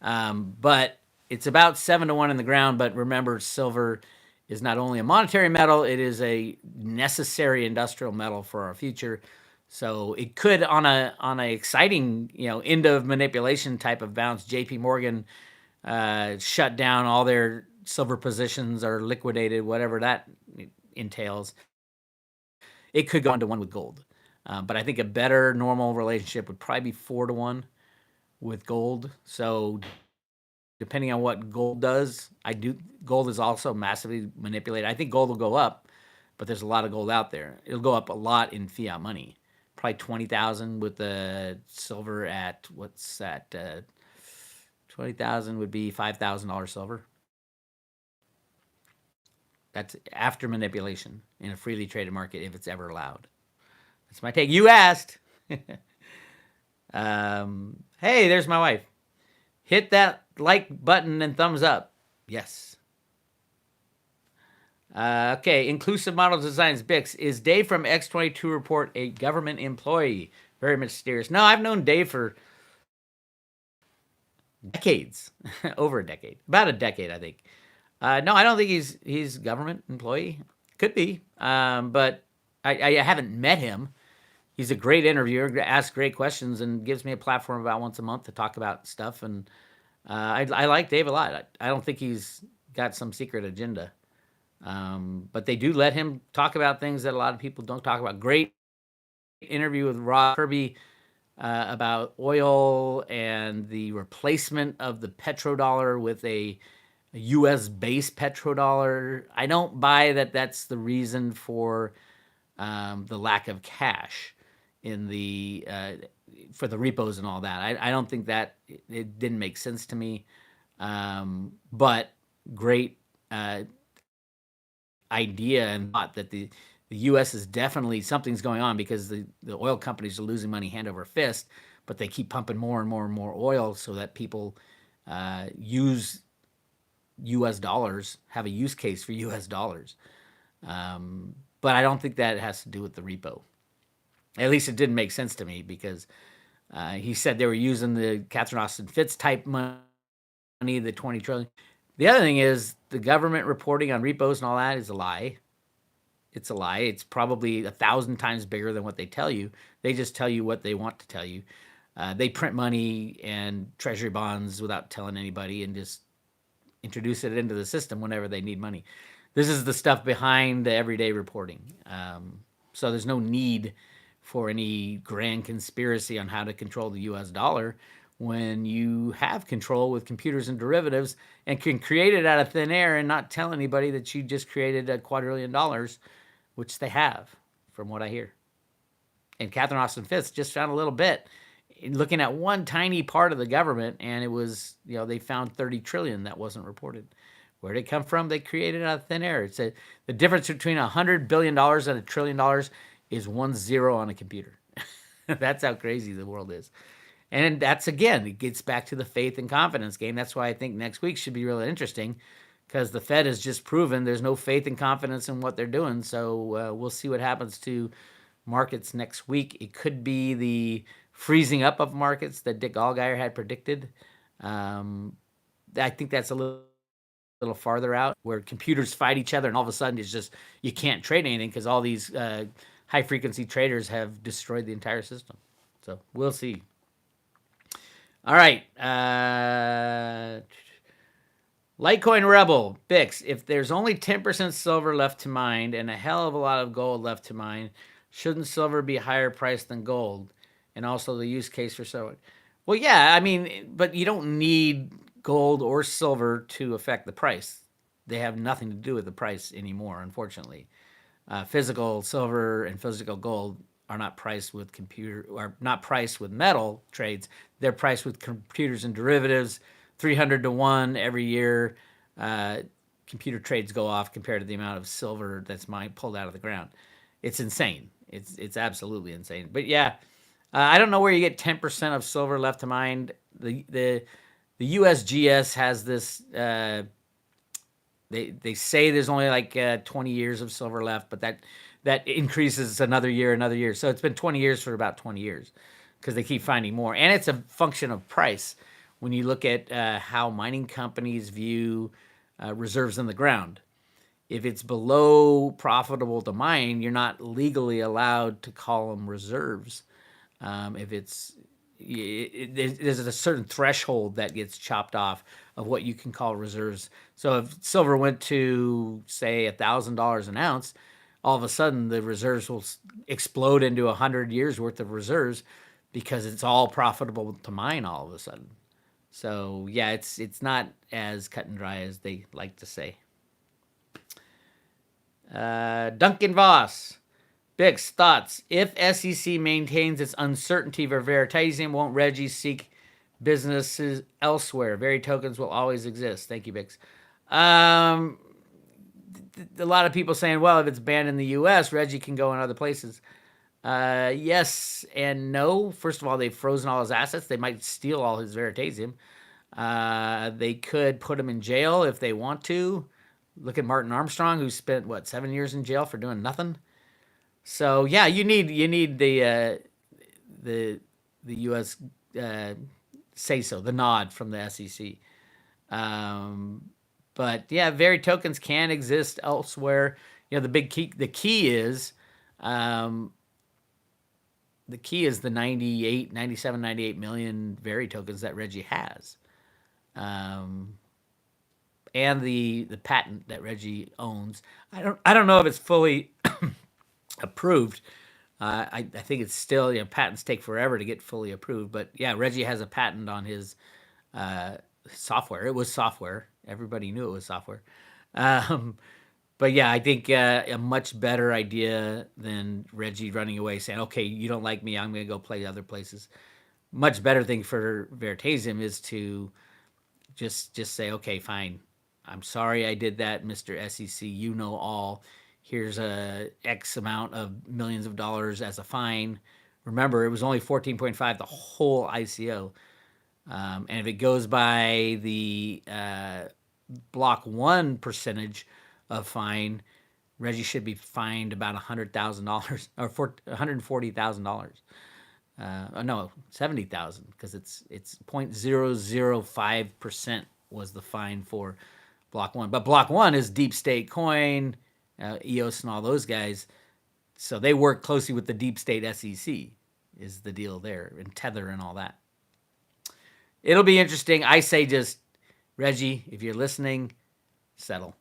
But it's about 7-1 in the ground. But remember, silver is not only a monetary metal, it is a necessary industrial metal for our future. So it could, on a exciting, end of manipulation type of bounce, JP Morgan shut down all their silver positions or liquidated, whatever that entails. It could go 1-1 with gold. But I think a better normal relationship would probably be 4-1 with gold. So depending on what gold does, gold is also massively manipulated. I think gold will go up, but there's a lot of gold out there. It'll go up a lot in fiat money. Probably 20,000 with the silver at, what's that? 20,000 would be $5,000 silver. That's after manipulation in a freely traded market, if it's ever allowed. That's my take. You asked. Hey, there's my wife. Hit that like button and thumbs up. Yes. Okay, Inclusive Model Designs, Bix. Is Dave from X22 Report a government employee? Very mysterious. No, I've known Dave for decades. Over a decade. About a decade, I think. No, I don't think he's government employee. Could be, but I haven't met him. He's a great interviewer, asks great questions, and gives me a platform about once a month to talk about stuff. And I like Dave a lot. I don't think he's got some secret agenda. But they do let him talk about things that a lot of people don't talk about. Great interview with Rob Kirby about oil and the replacement of the petrodollar with a U.S.-based petrodollar. I don't buy that that's the reason for the lack of cash in the for the repos and all that. I don't think that it didn't make sense to me. But great idea and thought that the U.S. is definitely something's going on because the oil companies are losing money hand over fist, but they keep pumping more and more and more oil so that people use U.S. dollars, have a use case for U.S. dollars. But I don't think that has to do with the repo. At least it didn't make sense to me because he said they were using the Catherine Austin Fitts type money, the 20 trillion. The other thing is the government reporting on repos and all that is a lie. It's a lie. It's probably 1,000 times bigger than what they tell you. They just tell you what they want to tell you. They print money and treasury bonds without telling anybody and just introduce it into the system whenever they need money. This is the stuff behind the everyday reporting. So there's no need for any grand conspiracy on how to control the U.S. dollar when you have control with computers and derivatives and can create it out of thin air and not tell anybody that you just created $2 quadrillion, which they have, from what I hear. And Catherine Austin Fitts just found a little bit looking at one tiny part of the government, and it was, they found 30 trillion that wasn't reported. Where did it come from? They created it out of thin air. It's the difference between $100 billion and $1 trillion is 1 0 on a computer. That's how crazy the world is. And that's, again, it gets back to the faith and confidence game. That's why I think next week should be really interesting, because the Fed has just proven there's no faith and confidence in what they're doing. So we'll see what happens to markets next week. It could be the freezing up of markets that Dick Allgeier had predicted. I think that's a little farther out, where computers fight each other and all of a sudden it's just you can't trade anything because all these high-frequency traders have destroyed the entire system. So we'll see. All right. Litecoin Rebel, Bix. If there's only 10% silver left to mine and a hell of a lot of gold left to mine, shouldn't silver be higher priced than gold? And also the use case for silver. Well, yeah, I mean, but you don't need gold or silver to affect the price. They have nothing to do with the price anymore, unfortunately. Physical silver and physical gold are not priced with metal trades. They're priced with computers and derivatives, 300 to 1 every year. Computer trades go off compared to the amount of silver that's pulled out of the ground. It's insane. It's absolutely insane. But yeah, I don't know where you get 10% of silver left to mine. The USGS has this. They say there's only like 20 years of silver left, but that increases another year. So it's been 20 years for about 20 years because they keep finding more. And it's a function of price. When you look at how mining companies view reserves in the ground, if it's below profitable to mine, you're not legally allowed to call them reserves. There's a certain threshold that gets chopped off of what you can call reserves. So if silver went to, say, $1,000 an ounce, all of a sudden the reserves will explode into 100 years worth of reserves because it's all profitable to mine all of a sudden. So yeah, it's not as cut and dry as they like to say. Duncan Voss, Bix, thoughts. If SEC maintains its uncertainty for Veritasium, won't Reggie seek businesses elsewhere. Very tokens will always exist. Thank you, Bix. A lot of people saying, well, if it's banned in the U.S., Reggie can go in other places. Yes and no. First of all, they've frozen all his assets. They might steal all his Veritasium. They could put him in jail if they want to. Look at Martin Armstrong, who spent 7 years in jail for doing nothing. So yeah, you need the U.S. Say so, the nod from the SEC. But yeah, Very tokens can exist elsewhere. The key is the 97, 98 million Very tokens that Reggie has. And the patent that Reggie owns. I don't know if it's fully approved. I think it's still, patents take forever to get fully approved. But yeah, Reggie has a patent on his software. It was software. Everybody knew it was software. But yeah, I think a much better idea than Reggie running away saying, okay, you don't like me, I'm going to go play other places. Much better thing for Veritasium is to just say, okay, fine. I'm sorry I did that, Mr. SEC. You know all. Here's a X amount of millions of dollars as a fine. Remember, it was only 14.5 the whole ICO. And if it goes by the block 1 percentage of fine, Reggie should be fined about $100,000 or $140,000. No, 70,000 because it's 0.005% was the fine for block 1. But block 1 is Deep State Coin, EOS, and all those guys. So they work closely with the Deep State SEC is the deal there, and Tether and all that. It'll be interesting. I say just, Reggie, if you're listening, settle.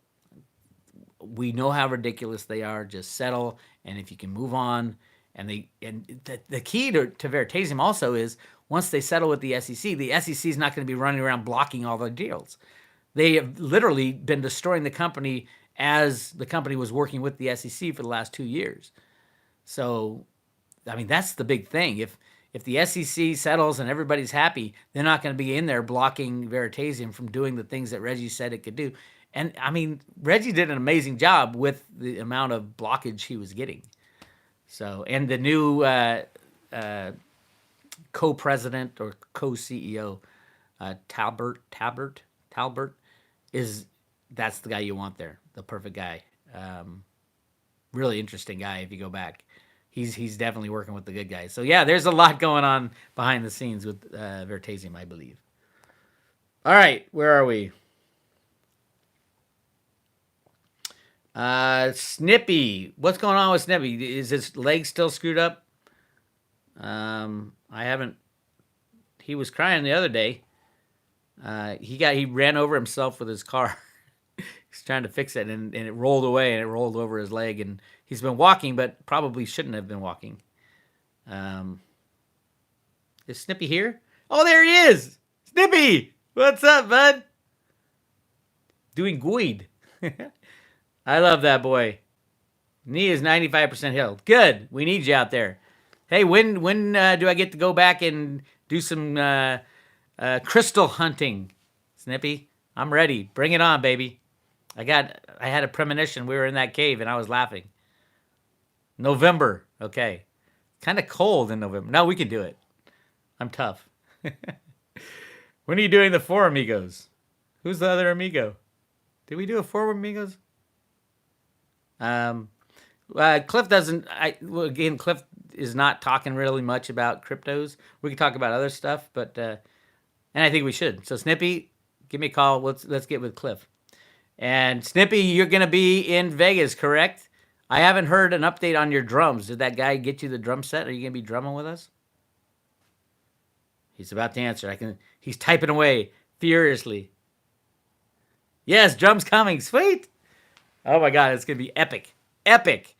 We know how ridiculous they are. Just settle, and if you can move on. And the key to Veritasium also is once they settle with the SEC is not going to be running around blocking all the deals. They have literally been destroying the company as the company was working with the SEC for the last 2 years. So, I mean, that's the big thing. If the SEC settles and everybody's happy, they're not going to be in there blocking Veritasium from doing the things that Reggie said it could do. And, I mean, Reggie did an amazing job with the amount of blockage he was getting. So, and the new co-president or co-CEO, Talbert, that's the guy you want there, the perfect guy. Really interesting guy if you go back. He's definitely working with the good guys. So yeah, there's a lot going on behind the scenes with Veritasium, I believe. All right, where are we? Snippy. What's going on with Snippy? Is his leg still screwed up? I haven't. He was crying the other day. He ran over himself with his car. He's trying to fix it, and it rolled away, and it rolled over his leg, and he's been walking, but probably shouldn't have been walking. Is Snippy here? Oh, there he is! Snippy! What's up, bud? Doing good. I love that boy. Knee is 95% healed. Good. We need you out there. Hey, when do I get to go back and do some crystal hunting? Snippy, I'm ready. Bring it on, baby. I had a premonition. We were in that cave and I was laughing. November. Okay. Kind of cold in November. No, we can do it. I'm tough. When are you doing the Four Amigos? Who's the other amigo? Did we do a Four Amigos? Cliff doesn't. Cliff is not talking really much about cryptos. We can talk about other stuff, but and I think we should. So Snippy, give me a call. Let's get with Cliff. And Snippy, you're gonna be in Vegas, correct? I haven't heard an update on your drums. Did that guy get you the drum set? Are you gonna be drumming with us? He's about to answer. He's typing away furiously. Yes, drums coming. Sweet. Oh my God, it's gonna be epic. Epic.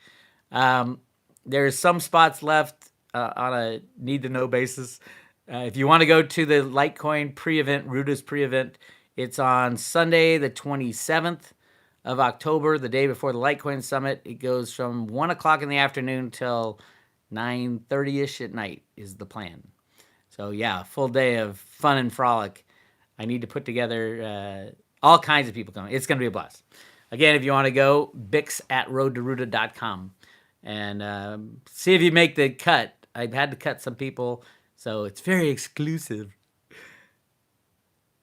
There's some spots left on a need-to-know basis. If you want to go to the Litecoin pre-event, Ruda's pre-event, it's on Sunday, the 27th of October, the day before the Litecoin Summit. It goes from 1 o'clock in the afternoon till 9:30ish at night is the plan. So yeah, full day of fun and frolic. I need to put together all kinds of people coming. It's going to be a blast. Again, if you want to go, bix@roadtoruta.com and see if you make the cut. I've had to cut some people, so it's very exclusive.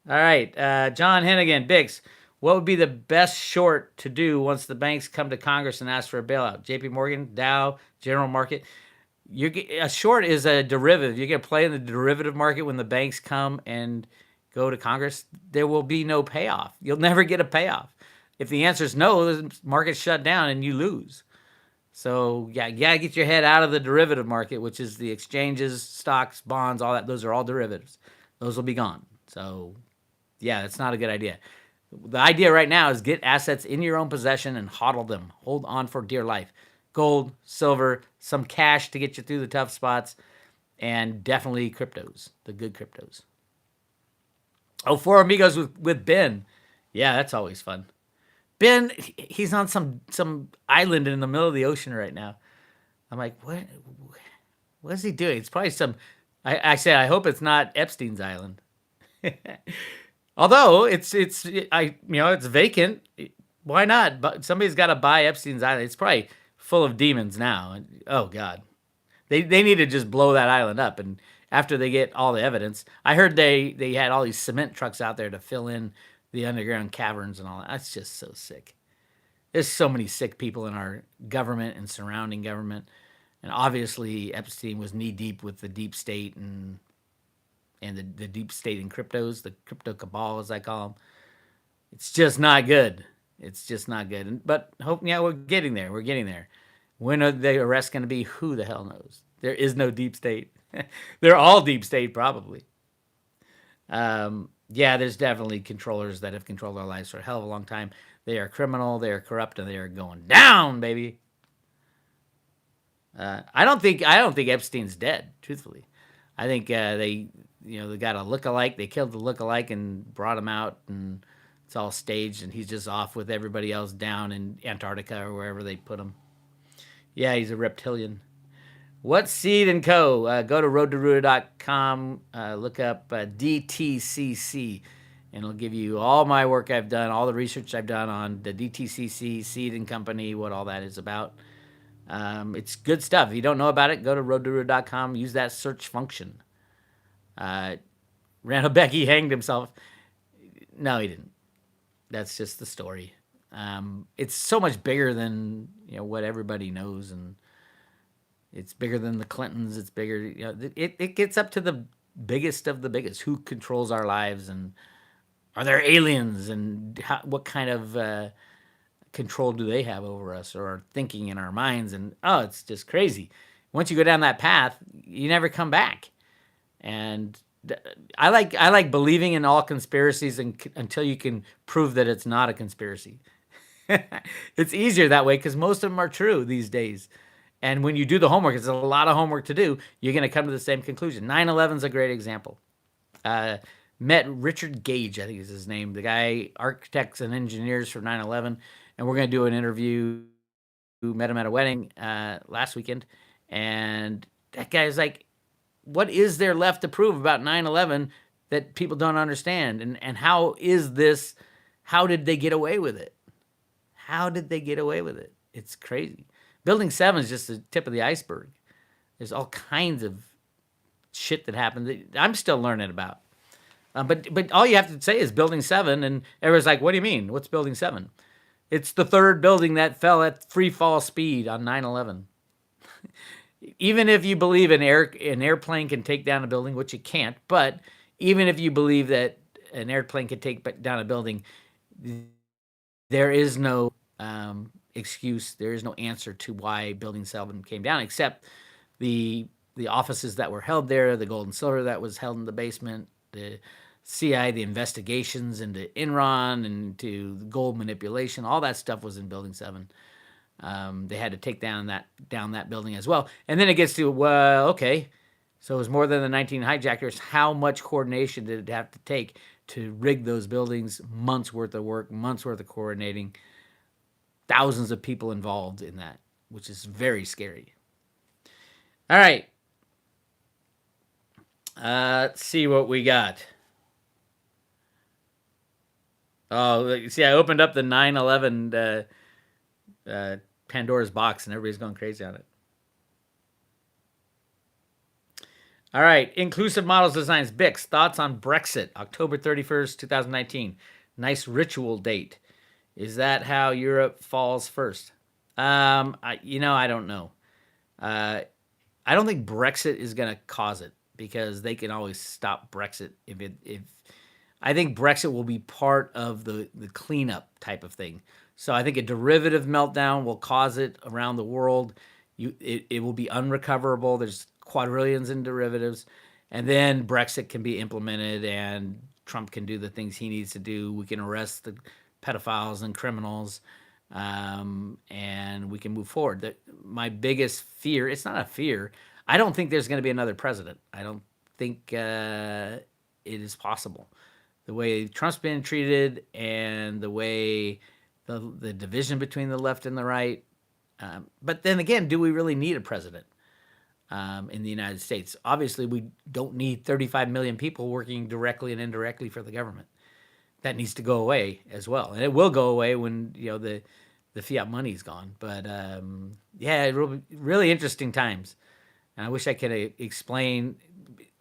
All right, John Hennigan, Bix. What would be the best short to do once the banks come to Congress and ask for a bailout? J.P. Morgan, Dow, General Market. A short is a derivative. You're going to play in the derivative market when the banks come and go to Congress. There will be no payoff. You'll never get a payoff. If the answer is no, the market's shut down and you lose. So yeah, you got to get your head out of the derivative market, which is the exchanges, stocks, bonds, all that. Those are all derivatives. Those will be gone. So yeah, that's not a good idea. The idea right now is get assets in your own possession and hodl them. Hold on for dear life. Gold, silver, some cash to get you through the tough spots, and definitely cryptos, the good cryptos. Oh, Four Amigos with Ben. Yeah, that's always fun. Ben, he's on some island in the middle of the ocean right now. I'm like, what is he doing? It's probably some, I said, I hope it's not Epstein's island. Although it's vacant. Why not? But somebody's got to buy Epstein's island. It's probably full of demons now. Oh God, they need to just blow that island up. And after they get all the evidence, I heard they had all these cement trucks out there to fill in the underground caverns and all that. That's just so sick. There's so many sick people in our government and surrounding government, and obviously Epstein was knee deep with the deep state and the deep state in cryptos, the crypto cabal as I call them. It's just not good. It's just not good. But we're getting there. We're getting there. When are the arrests going to be? Who the hell knows? There is no deep state. They're all deep state, probably. Yeah, there's definitely controllers that have controlled our lives for a hell of a long time. They are criminal, they are corrupt, and they are going down, baby. I don't think Epstein's dead. Truthfully, I think they got a lookalike. They killed the lookalike and brought him out, and it's all staged, and he's just off with everybody else down in Antarctica or wherever they put him. Yeah, he's a reptilian. What Seed and Co. Go to roadtoruta.com, look up DTCC, and it'll give you all my work I've done, all the research I've done on the DTCC, Seed and Company, what all that is about. It's good stuff. If you don't know about it, go to roadtoruta.com, use that search function. Randall Becky hanged himself. No, he didn't. That's just the story. It's so much bigger than what everybody knows, and it's bigger than the Clintons. It's bigger. It gets up to the biggest of the biggest. Who controls our lives, and are there aliens, and what kind of control do they have over us or our thinking in our minds? And it's just crazy. Once you go down that path, you never come back. And I like believing in all conspiracies until you can prove that it's not a conspiracy. It's easier that way because most of them are true these days. And when you do the homework, it's a lot of homework to do, you're going to come to the same conclusion. 9/11 is a great example. Met Richard Gage, I think is his name, the guy, architects and engineers for 9/11. And we're going to do an interview. Met him at a wedding last weekend. And that guy's like, what is there left to prove about 9/11 that people don't understand? And how did they get away with it? How did they get away with it? It's crazy. Building 7 is just the tip of the iceberg. There's all kinds of shit that happened that I'm still learning about. But all you have to say is Building 7, and everyone's like, what do you mean? What's Building 7? It's the third building that fell at free fall speed on 9/11. Even if you believe an airplane can take down a building, which it can't, but even if you believe that an airplane can take down a building, there is no excuse. There is no answer to why Building 7 came down, except the offices that were held there, the gold and silver that was held in the basement, the CI, the investigations into Enron and to gold manipulation, all that stuff was in Building 7. They had to take down that building as well. And then it gets to, well, okay, so it was more than the 19 hijackers. How much coordination did it have to take to rig those buildings? Months worth of work, months worth of coordinating, thousands of people involved in that, which is very scary. All right. Let's see what we got. Oh, see, I opened up the 9/11 Pandora's box, and everybody's going crazy on it. All right, Inclusive Models Designs, Bix, thoughts on Brexit, October 31st, 2019. Nice ritual date. Is that how Europe falls first? I don't know. I don't think Brexit is going to cause it because they can always stop Brexit if I think Brexit will be part of the cleanup type of thing. So I think a derivative meltdown will cause it around the world. It will be unrecoverable. There's quadrillions in derivatives, and then Brexit can be implemented, and Trump can do the things he needs to do. We can arrest the pedophiles and criminals, and we can move forward. My biggest fear, it's not a fear, I don't think there's going to be another president. I don't think it is possible. The way Trump's been treated and the way the division between the left and the right. But then again, do we really need a president in the United States? Obviously, we don't need 35 million people working directly and indirectly for the government. That needs to go away as well. And it will go away when the fiat money's gone. But really interesting times. And I wish I could explain,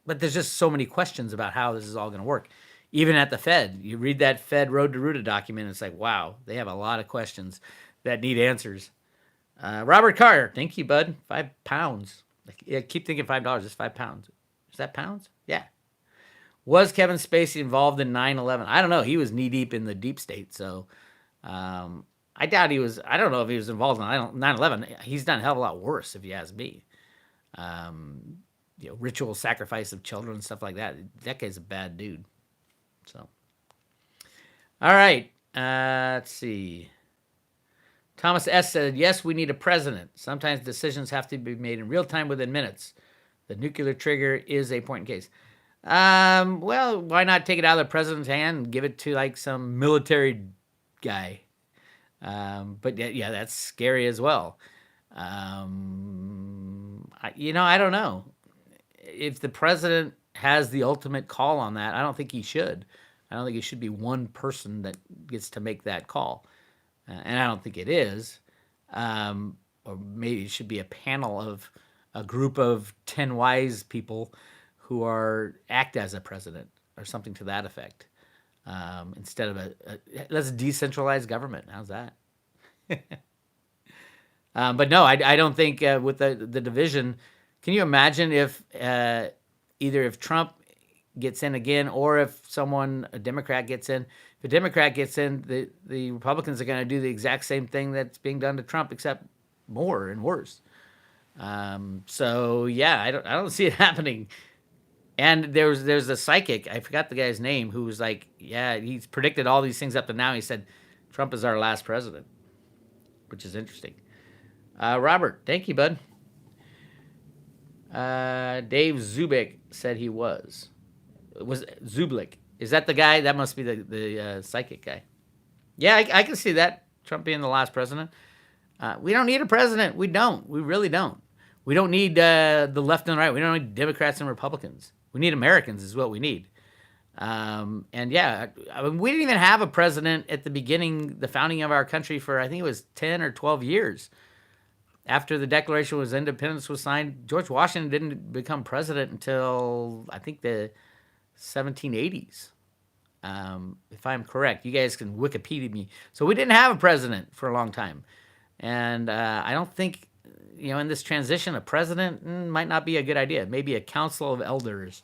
but there's just so many questions about how this is all going to work. Even at the Fed, you read that Fed Road to Ruta document, it's like, wow, they have a lot of questions that need answers. Robert Carr, thank you, bud. £5. I keep thinking $5. It's £5. Is that pounds? Yeah. Was Kevin Spacey involved in 9/11? I don't know. He was knee deep in the deep state, so I doubt he was. I don't know if he was involved in 9/11. He's done a hell of a lot worse, if you ask me. Ritual sacrifice of children and stuff like that. That guy's a bad dude. So, all right. Let's see. Thomas S. said, yes, we need a president. Sometimes decisions have to be made in real time within minutes. The nuclear trigger is a point in case. Well, why not take it out of the president's hand and give it to like some military guy? But yeah, that's scary as well. I don't know. If the president has the ultimate call on that, I don't think he should. I don't think it should be one person that gets to make that call. And I don't think it is. Or maybe it should be a panel of a group of 10 wise people who act as a president or something to that effect. Instead of let's decentralize government. How's that? But no, I don't think with the division, can you imagine if either if Trump gets in again or if a Democrat gets in? If a Democrat gets in, the Republicans are going to do the exact same thing that's being done to Trump, except more and worse. So yeah, I don't see it happening. And there's a psychic, I forgot the guy's name, who was like, yeah, he's predicted all these things up to now. He said Trump is our last president, which is interesting. Robert, thank you, bud. Dave Zubik said he was Zublik. Is that the guy? That must be the psychic guy. Yeah, I can see that, Trump being the last president. We don't need a president. We don't. We really don't. We don't need the left and the right. We don't need Democrats and Republicans. We need Americans is what we need. And yeah, we didn't even have a president at the beginning, the founding of our country for, I think it was 10 or 12 years. After the Declaration of Independence was signed, George Washington didn't become president until, I think, the 1780s. If I'm correct. You guys can Wikipedia me. So we didn't have a president for a long time. And I don't think, in this transition, a president might not be a good idea. Maybe a council of elders.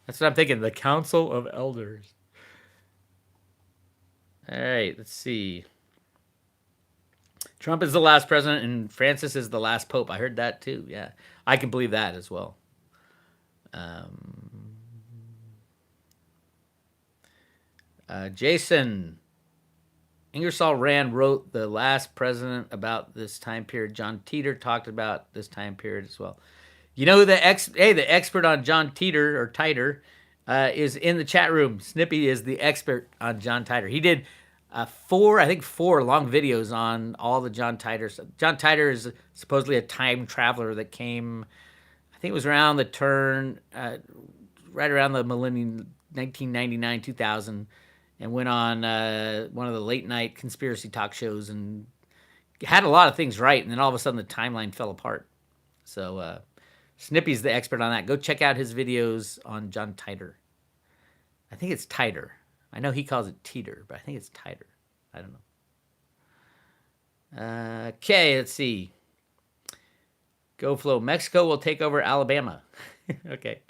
That's what I'm thinking, the council of elders. All right, let's see. Trump is the last president and Francis is the last pope. I heard that too, yeah. I can believe that as well. Jason Ingersoll Rand wrote The Last President about this time period. John Teeter talked about this time period as well. The expert on John Teeter or Titer is in the chat room. Snippy is the expert on John Titer. He did four long videos on all the John Titer stuff. John Titer is supposedly a time traveler that came, I think it was around the turn, right around the millennium, 1999, 2000, and went on one of the late night conspiracy talk shows and had a lot of things right. And then all of a sudden the timeline fell apart. So Snippy's the expert on that. Go check out his videos on John Titor. I think it's Titor. I know he calls it Teeter, but I think it's Titor. I don't know. Okay, let's see. Go Flow. Mexico will take over Alabama. Okay.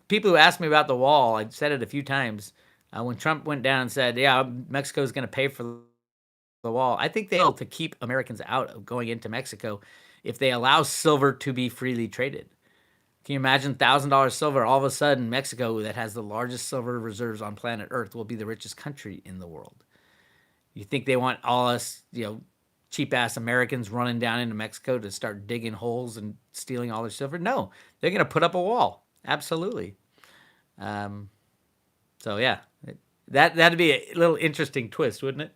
People who ask me about the wall, I've said it a few times. When Trump went down and said, yeah, Mexico's going to pay for the wall, I think they'll to keep Americans out of going into Mexico if they allow silver to be freely traded. Can you imagine $1,000 silver? All of a sudden, Mexico, that has the largest silver reserves on planet Earth, will be the richest country in the world. You think they want all us, cheap-ass Americans running down into Mexico to start digging holes and stealing all their silver? No, they're going to put up a wall. Absolutely. So, yeah, that'd be a little interesting twist, wouldn't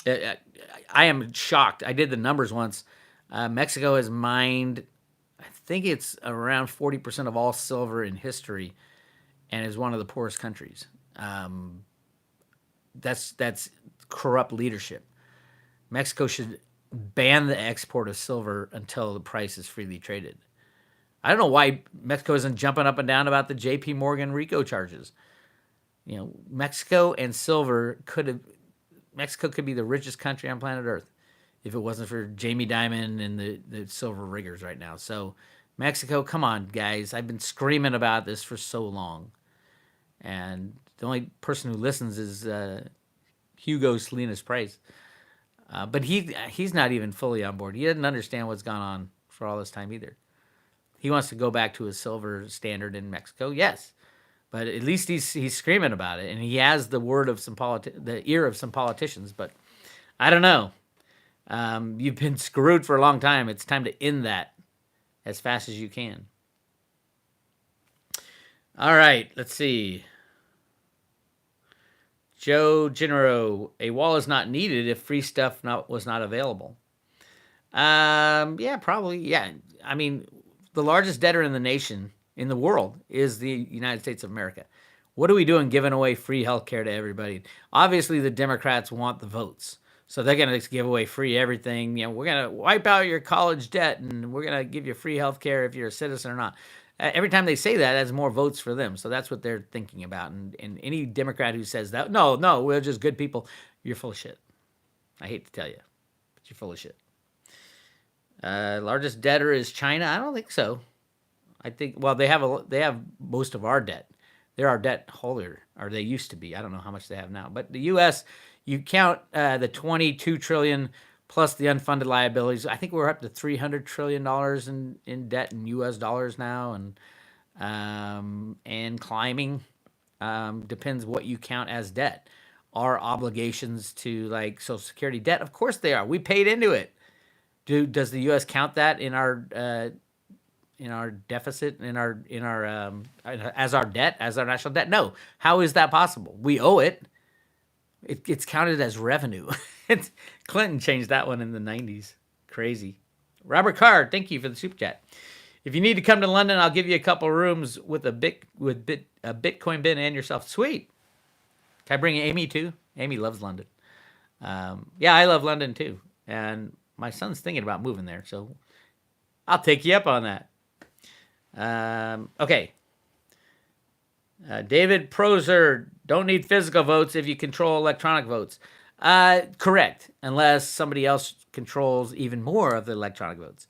it? I am shocked. I did the numbers once. Mexico has mined, I think it's around 40% of all silver in history, and is one of the poorest countries. That's corrupt leadership. Mexico should ban the export of silver until the price is freely traded. I don't know why Mexico isn't jumping up and down about the J.P. Morgan RICO charges. Mexico and silver Mexico could be the richest country on planet Earth if it wasn't for Jamie Dimon and the silver riggers right now. So, Mexico, come on, guys. I've been screaming about this for so long. And the only person who listens is Hugo Salinas Price. But he's not even fully on board. He doesn't understand what's gone on for all this time either. He wants to go back to a silver standard in Mexico, yes. But at least he's screaming about it, and he has the word of the ear of some politicians. But I don't know. You've been screwed for a long time. It's time to end that as fast as you can. All right, let's see. Joe Gennaro, a wall is not needed if free stuff was not available. Yeah, probably. Yeah, I mean, the largest debtor in the world, is the United States of America. What are we doing giving away free health care to everybody? Obviously, the Democrats want the votes. So they're going to give away free everything. We're going to wipe out your college debt, and we're going to give you free health care if you're a citizen or not. Every time they say that, that's more votes for them. So that's what they're thinking about. And any Democrat who says that, no, we're just good people, you're full of shit. I hate to tell you, but you're full of shit. Largest debtor is China? I don't think so. I think, well, they have most of our debt. They're our debt holder, or they used to be. I don't know how much they have now. But the U.S., you count the $22 trillion plus the unfunded liabilities. I think we're up to $300 trillion in debt in U.S. dollars now, and climbing. Depends what you count as debt. Our obligations to like Social Security debt, of course they are. We paid into it. Does the U.S. count that in our deficit, as our debt, as our national debt? No. How is that possible? We owe it. It's counted as revenue. Clinton changed that one in the 90s. Crazy. Robert Carr, thank you for the super chat. If you need to come to London, I'll give you a couple rooms with a Bitcoin bin and yourself. Sweet. Can I bring Amy too? Amy loves London. Yeah, I love London too. And my son's thinking about moving there, so I'll take you up on that. Okay. David Prozer, don't need physical votes if you control electronic votes. Correct, unless somebody else controls even more of the electronic votes.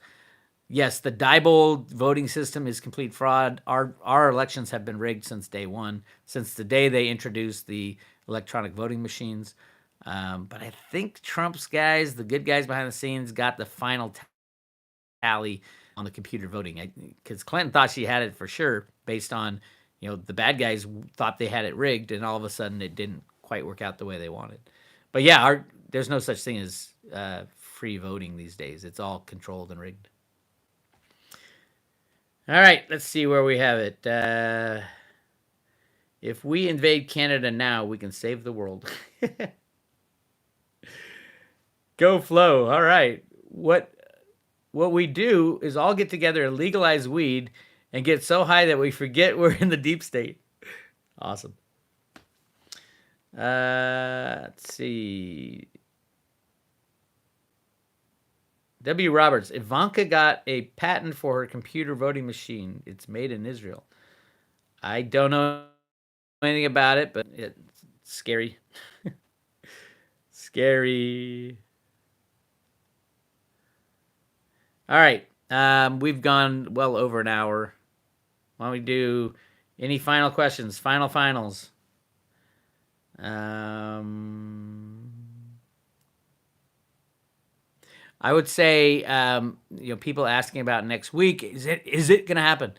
Yes, the Diebold voting system is complete fraud. Our elections have been rigged since day one, since the day they introduced the electronic voting machines. But I think Trump's guys, the good guys behind the scenes, got the final tally on the computer voting. Because Clinton thought she had it for sure, based on, the bad guys thought they had it rigged, and all of a sudden it didn't quite work out the way they wanted. But yeah, there's no such thing as free voting these days. It's all controlled and rigged. All right, let's see where we have it. If we invade Canada now, we can save the world. Go Flow. All right. What what we do is all get together and legalize weed and get so high that we forget we're in the deep state. Awesome. Let's see. W. Roberts, Ivanka got a patent for her computer voting machine. It's made in Israel. I don't know anything about it, but it's scary. Scary. All right. We've gone well over an hour. Why don't we do any final questions? Finals. I would say, people asking about next week, is it going to happen?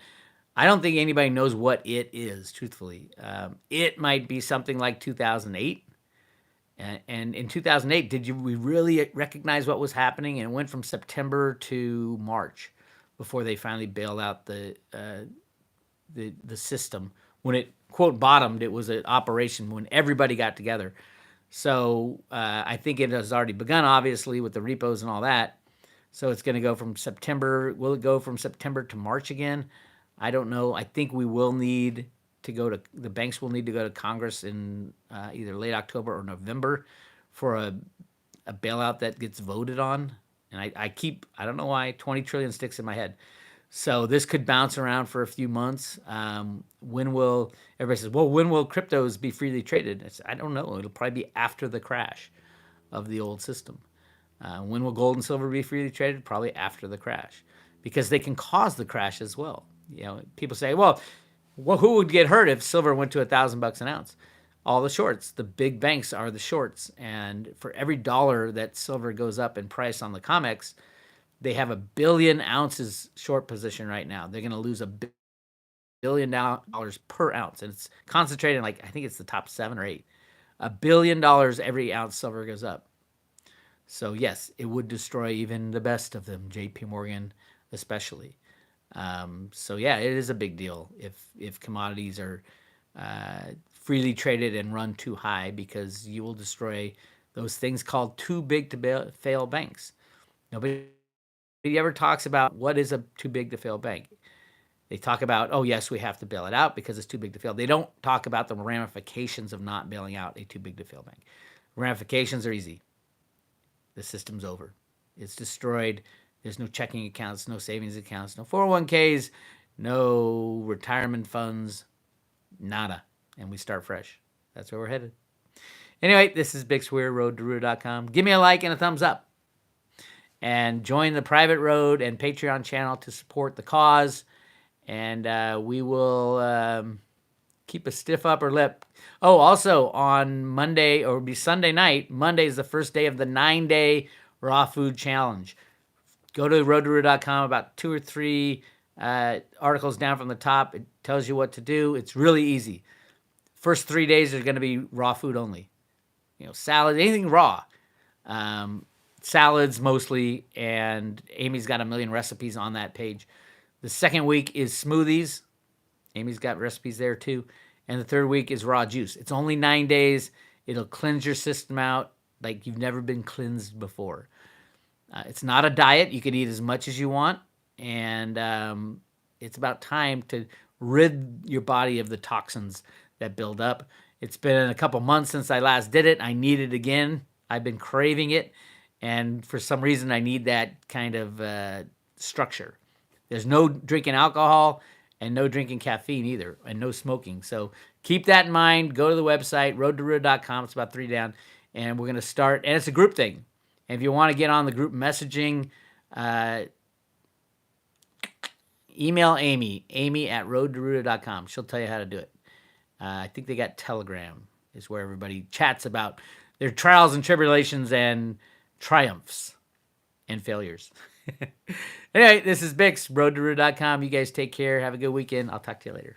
I don't think anybody knows what it is, truthfully. It might be something like 2008. And in 2008, we really recognize what was happening? And it went from September to March before they finally bailed out the system. When it, quote, bottomed, it was an operation when everybody got together. So I think it has already begun, obviously, with the repos and all that. So it's going to go from September. Will it go from September to March again? I don't know. I think we will need to go to, the banks will need to go to Congress in either late October or November for a bailout that gets voted on. And I don't know why, 20 trillion sticks in my head. So this could bounce around for a few months. Everybody says, well, when will cryptos be freely traded? I don't know. It'll probably be after the crash of the old system. When will gold and silver be freely traded? Probably after the crash, because they can cause the crash as well. People say, well, who would get hurt if silver went to $1,000 an ounce? All the shorts. The big banks are the shorts. And for every dollar that silver goes up in price on the COMEX, they have 1 billion ounces short position right now. They're going to lose $1 billion per ounce. And it's concentrated in, I think it's the top 7 or 8. $1 billion every ounce silver goes up. So yes, it would destroy even the best of them, JP Morgan especially. So yeah, it is a big deal if commodities are freely traded and run too high, because you will destroy those things called too big to fail banks. Nobody ever talks about what is a too big to fail bank. They talk about, oh yes, we have to bail it out because it's too big to fail. They don't talk about the ramifications of not bailing out a too big to fail bank. Ramifications are easy. The system's over. It's destroyed. There's no checking accounts, no savings accounts, no 401ks, no retirement funds, nada. And we start fresh. That's where we're headed. Anyway, this is Bix Weir, roadtoruda.com. Give me a like and a thumbs up. And join the private road and Patreon channel to support the cause. And we will keep a stiff upper lip. Oh, also on Monday, or it'll be Sunday night, Monday is the first day of the 9-day raw food challenge. Go to roadtoruda.com, about 2 or 3 articles down from the top. It tells you what to do. It's really easy. First 3 days are going to be raw food only. Salad, anything raw. Salads mostly, and Amy's got 1 million recipes on that page. The second week is smoothies. Amy's got recipes there too. And the third week is raw juice. It's only 9 days. It'll cleanse your system out like you've never been cleansed before. It's not a diet. You can eat as much as you want. And it's about time to rid your body of the toxins that build up. It's been a couple months since I last did it. I need it again. I've been craving it. And for some reason, I need that kind of structure. There's no drinking alcohol and no drinking caffeine either, and no smoking. So keep that in mind. Go to the website, roadtoruda.com. It's about 3 down. And we're going to start. And it's a group thing. And if you want to get on the group messaging, email Amy at roadtoruda.com. She'll tell you how to do it. I think they got Telegram is where everybody chats about their trials and tribulations and triumphs and failures. Anyway, this is Bix, roadtoruda.com. You guys take care. Have a good weekend. I'll talk to you later.